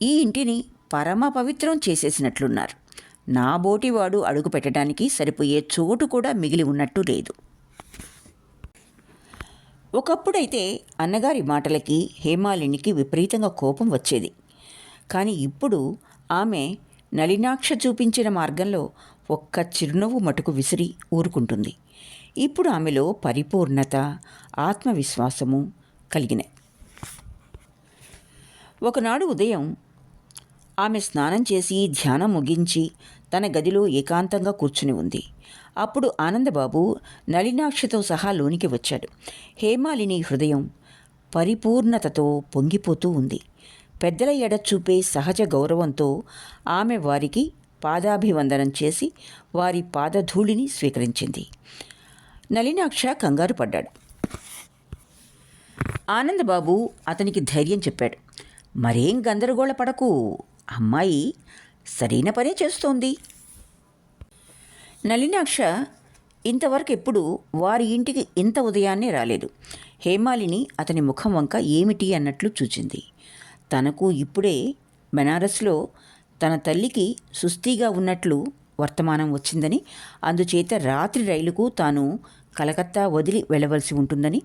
ఈ ఇంటిని పరమ పవిత్రం చేసేసినట్లున్నారు. నా బోటివాడు అడుగు పెట్టడానికి సరిపోయే చోటు కూడా మిగిలి ఉన్నట్టు లేదు. ఒకప్పుడైతే అన్నగారి మాటలకి హేమాలినికి విపరీతంగా కోపం వచ్చేది. కానీ ఇప్పుడు ఆమె నలినాక్ష చూపించిన మార్గంలో ఒక్క చిరునవ్వు మటుకు విసిరి ఊరుకుంటుంది. ఇప్పుడు ఆమెలో పరిపూర్ణత, ఆత్మవిశ్వాసము కలిగినాయి. ఒకనాడు ఉదయం ఆమె స్నానం చేసి ధ్యానం ముగించి తన గదిలో ఏకాంతంగా కూర్చుని ఉంది. అప్పుడు ఆనందబాబు నలినాక్షతో సహా లోనికి వచ్చాడు. హేమాలిని హృదయం పరిపూర్ణతతో పొంగిపోతూ ఉంది. పెద్దల ఎడ చూపే సహజ గౌరవంతో ఆమె వారికి పాదాభివందనం చేసి వారి పాదధూళిని స్వీకరించింది. నలినాక్ష కంగారు పడ్డాడు. ఆనందబాబు అతనికి ధైర్యం చెప్పాడు. మరేం గందరగోళ పడకు, అమ్మాయి సరైన పనే చేస్తోంది. నలినాక్ష ఇంతవరకు ఎప్పుడు వారి ఇంటికి ఇంత ఉదయాన్నే రాలేదు. హేమాలిని అతని ముఖం వంక ఏమిటి అన్నట్లు చూచింది. తనకు ఇప్పుడే బెనారస్లో తన తల్లికి సుస్థిగా ఉన్నట్లు వర్తమానం వచ్చిందని, అందుచేత రాత్రి రైలుకు తాను కలకత్తా వదిలి వెళ్ళవలసి ఉంటుందని,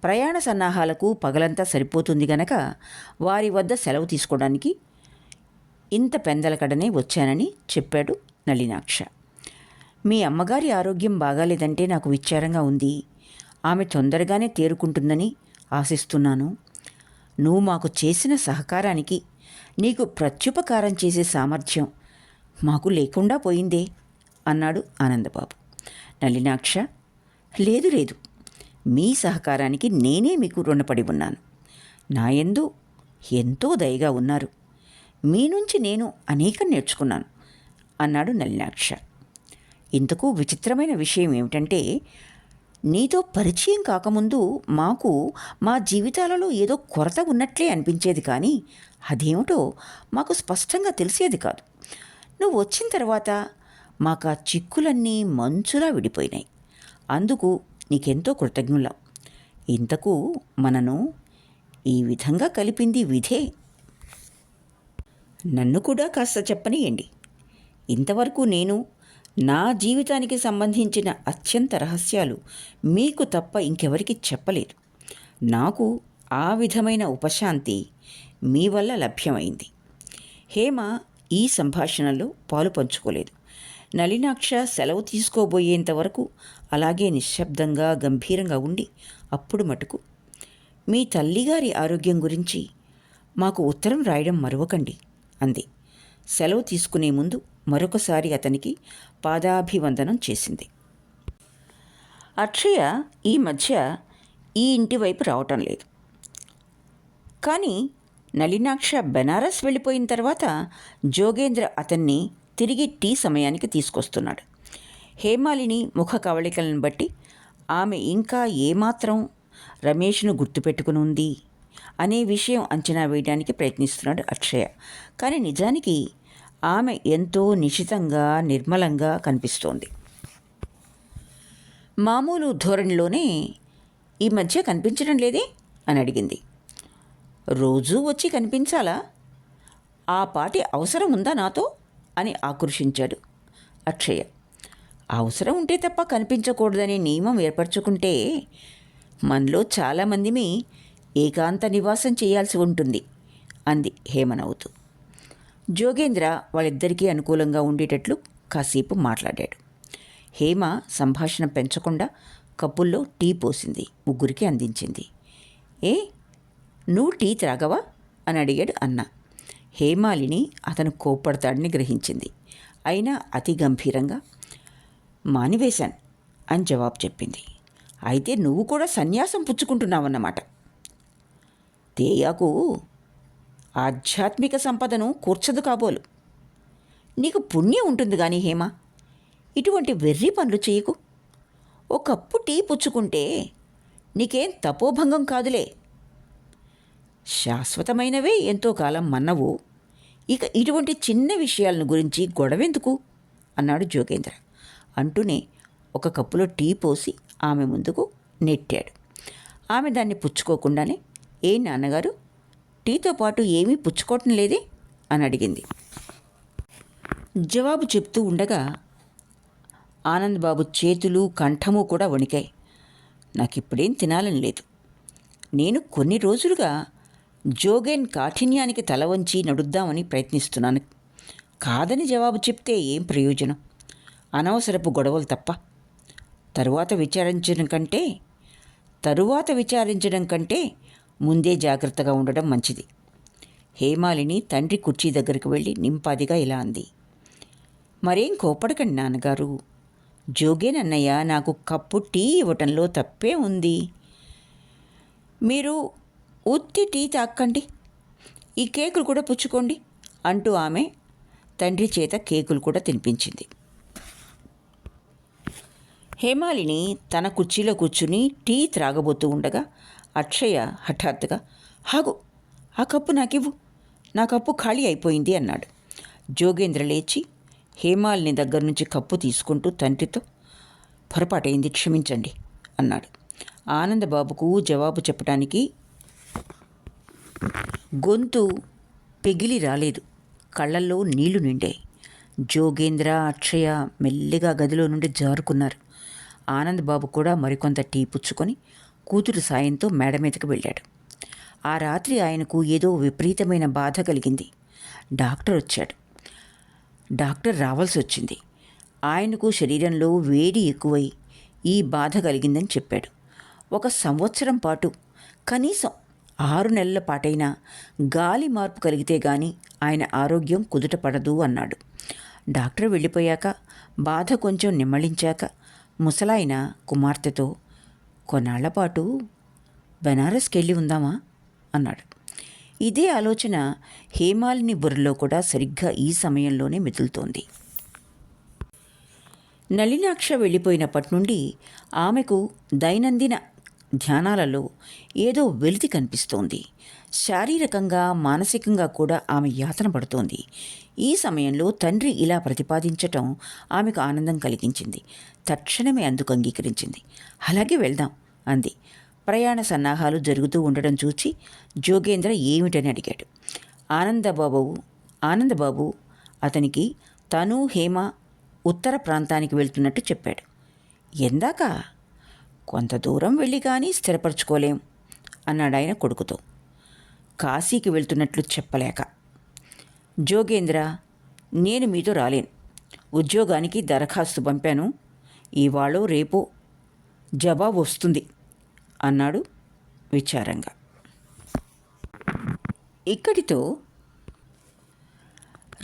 ప్రయాణ సన్నాహాలకు పగలంతా సరిపోతుంది గనక వారి వద్ద సెలవు తీసుకోవడానికి ఇంత పెందలకడనే వచ్చానని చెప్పాడు నలినాక్ష. మీ అమ్మగారి ఆరోగ్యం బాగాలేదంటే నాకు విచారంగా ఉంది. ఆమె తొందరగానే తేరుకుంటుందని ఆశిస్తున్నాను. నువ్వు మాకు చేసిన సహకారానికి నీకు ప్రత్యుపకారం చేసే సామర్థ్యం మాకు లేకుండా పోయిందే అన్నాడు ఆనందబాబు. నలినాక్ష, లేదు లేదు, మీ సహకారానికి నేనే మీకు రుణపడి ఉన్నాను. నాయందు ఎంతో దయగా ఉన్నారు. మీ నుంచి నేను అనేకం నేర్చుకున్నాను అన్నాడు నలినాక్ష. ఇంతకు విచిత్రమైన విషయం ఏమిటంటే, నీతో పరిచయం కాకముందు మాకు మా జీవితాలలో ఏదో కొరత ఉన్నట్లే అనిపించేది, కానీ అదేమిటో మాకు స్పష్టంగా తెలిసేది కాదు. నువ్వు వచ్చిన తర్వాత మాకు ఆ చిక్కులన్నీ మంచులా విడిపోయినాయి. అందుకు నీకెంతో కృతజ్ఞులం. ఇంతకు మనను ఈ విధంగా కలిపింది విధే. నన్ను కూడా కాస్త చెప్పనీయండి. ఇంతవరకు నేను నా జీవితానికి సంబంధించిన అత్యంత రహస్యాలు మీకు తప్ప ఇంకెవరికి చెప్పలేదు. నాకు ఆ విధమైన ఉపశాంతి మీ వల్ల లభ్యమైంది. హేమ ఈ సంభాషణలో పాలు పంచుకోలేదు. నళినాక్ష సెలవు తీసుకోబోయేంత వరకు అలాగే నిశ్శబ్దంగా గంభీరంగా ఉండి అప్పుడు మటుకు, మీ తల్లిగారి ఆరోగ్యం గురించి మాకు ఉత్తరం రాయడం మరవకండి అంది. సెలవు తీసుకునే ముందు మరొకసారి అతనికి పాదాభివందనం చేసింది. అక్షయ ఈ మధ్య ఈ ఇంటి వైపు రావటం లేదు. కానీ నళినాక్ష బెనారస్ వెళ్ళిపోయిన తర్వాత జోగేంద్ర అతన్ని తిరిగి టీ సమయానికి తీసుకొస్తున్నాడు. హేమాలిని ముఖ కవళికలను బట్టి ఆమె ఇంకా ఏమాత్రం రమేష్ను గుర్తుపెట్టుకుని ఉంది అనే విషయం అంచనా వేయడానికి ప్రయత్నిస్తున్నాడు అక్షయ. కానీ నిజానికి ఆమె ఎంతో నిశితంగా నిర్మలంగా కనిపిస్తోంది. మామూలు ధోరణిలోనే ఈ మధ్య కనిపించడం లేదే అని అడిగింది. రోజూ వచ్చి కనిపించాలా? ఆ పాటి అవసరం ఉందా నాతో అని ఆకర్షించాడు అక్షయ. అవసరం ఉంటే తప్ప కనిపించకూడదనే నియమం ఏర్పరచుకుంటే మనలో చాలామందిమి ఏకాంత నివాసం చేయాల్సి ఉంటుంది అంది హేమ నవ్వుతూ. జోగేంద్ర వాళ్ళిద్దరికీ అనుకూలంగా ఉండేటట్లు కాసేపు మాట్లాడాడు. హేమ సంభాషణ పెంచకుండా కప్పుల్లో టీ పోసింది, ముగ్గురికి అందించింది. ఏ, నువ్వు టీ త్రాగవా అని అడిగాడు అన్న. హేమాలిని అతను కోప్పడతాడని గ్రహించింది. అయినా అతి గంభీరంగా మానివేశాను అని జవాబు చెప్పింది. అయితే నువ్వు కూడా సన్యాసం పుచ్చుకుంటున్నావన్నమాట. తేయాకు ఆధ్యాత్మిక సంపదను కూర్చదు కాబోలు. నీకు పుణ్యం ఉంటుంది కానీ హేమ, ఇటువంటి వెర్రి పనులు చేయకు. ఓ కప్పు టీ పుచ్చుకుంటే నీకేం తపోభంగం కాదులే. శాశ్వతమైనవే ఎంతో కాలం మన్నవు, ఇక ఇటువంటి చిన్న విషయాలను గురించి గొడవెందుకు అన్నాడు జోగేంద్ర. అంటూనే ఒక కప్పులో టీ పోసి ఆమె ముందుకు నెట్టాడు. ఆమె దాన్ని పుచ్చుకోకుండానే, ఏ నాన్నగారు, టీతో పాటు ఏమీ పుచ్చుకోవటం లేదే అని అడిగింది. జవాబు చెప్తూ ఉండగా ఆనందబాబు చేతులు కంఠము కూడా వణికాయి. నాకిప్పుడేం తినాలని లేదు. నేను కొన్ని రోజులుగా జోగేన్ కాఠిన్యానికి తల వంచి నడుద్దామని ప్రయత్నిస్తున్నాను. కాదని జవాబు చెప్తే ఏం ప్రయోజనం? అనవసరపు గొడవలు తప్ప. తరువాత విచారించడం కంటే ముందే జాగ్రత్తగా ఉండడం మంచిది. హేమాలిని తండ్రి కుర్చీ దగ్గరికి వెళ్ళి నింపాదిగా ఇలా అంది. మరేం కోపడకండి నాన్నగారు. జోగేన్ అన్నయ్య నాకు కప్పు టీ ఇవ్వటంలో తప్పే ఉంది. మీరు ఉత్తి టీ తాక్కండి, ఈ కేకులు కూడా పుచ్చుకోండి అంటూ ఆమె తండ్రి చేత కేకులు కూడా తినిపించింది. హేమాలిని తన కుర్చీలో కూర్చుని టీ త్రాగబోతూ ఉండగా అక్షయ హఠాత్తుగా, ఆగు, ఆ కప్పు నాకివ్వు, నా కప్పు ఖాళీ అయిపోయింది అన్నాడు. జోగేంద్ర లేచి హేమాలిని దగ్గర నుంచి కప్పు తీసుకుంటూ తండ్రితో, పొరపాటైంది, క్షమించండి అన్నాడు. ఆనందబాబుకు జవాబు చెప్పడానికి గొంతు పెగిలి రాలేదు. కళ్ళల్లో నీళ్లు నిండాయి. జోగేంద్ర, అక్షయ మెల్లిగా గదిలో నుండి జారుకున్నారు. ఆనందబాబు కూడా మరికొంత టీ పుచ్చుకొని కూతురు సాయంతో మేడ మీదకి వెళ్ళాడు. ఆ రాత్రి ఆయనకు ఏదో విపరీతమైన బాధ కలిగింది. డాక్టర్ వచ్చాడు. డాక్టర్ రావాల్సి వచ్చింది. ఆయనకు శరీరంలో వేడి ఎక్కువై ఈ బాధ కలిగిందని చెప్పాడు. 1 సంవత్సరం పాటు, కనీసం 6 నెలల పాటైనా గాలి మార్పు కలిగితే గాని ఆయన ఆరోగ్యం కుదుట పడదు అన్నాడు. డాక్టర్ వెళ్ళిపోయాక, బాధ కొంచెం నిమ్మళించాక ముసలాయన కుమార్తెతో, కొన్నాళ్లపాటు బెనారస్కి వెళ్ళి ఉందామా అన్నాడు. ఇదే ఆలోచన హేమాలిని బుర్రలో కూడా సరిగ్గా ఈ సమయంలోనే మెదులుతోంది. నళినాక్ష వెళ్ళిపోయినప్పటి నుండి ఆమెకు దైనందిన ధ్యానాలలో ఏదో వెలితి కనిపిస్తోంది. శారీరకంగా, మానసికంగా కూడా ఆమె యాతన పడుతోంది. ఈ సమయంలో తండ్రి ఇలా ప్రతిపాదించటం ఆమెకు ఆనందం కలిగించింది. తక్షణమే అందుకు అంగీకరించింది. అలాగే వెళ్దాం అంది. ప్రయాణ సన్నాహాలు జరుగుతూ ఉండడం చూచి జోగేంద్ర ఏమిటని అడిగాడు. ఆనందబాబు అతనికి తను హేమ ఉత్తర ప్రాంతానికి వెళ్తున్నట్టు చెప్పాడు. ఎందాక? కొంత దూరం వెళ్ళి కానీ స్థిరపరచుకోలేం అన్నాడు ఆయన కొడుకుతో. కాశీకి వెళ్తున్నట్లు చెప్పలేక. జోగేంద్ర, నేను మీతో రాలేను. ఉద్యోగానికి దరఖాస్తు పంపాను. ఇవాళో రేపో జవాబు వస్తుంది అన్నాడు విచారంగా. ఇక్కడితో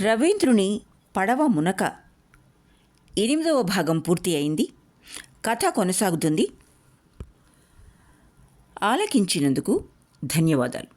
రవీంద్రుని పడవ మునక 8వ భాగం పూర్తి అయింది. కథ కొనసాగుతుంది. ఆలకించినందుకు ధన్యవాదాలు.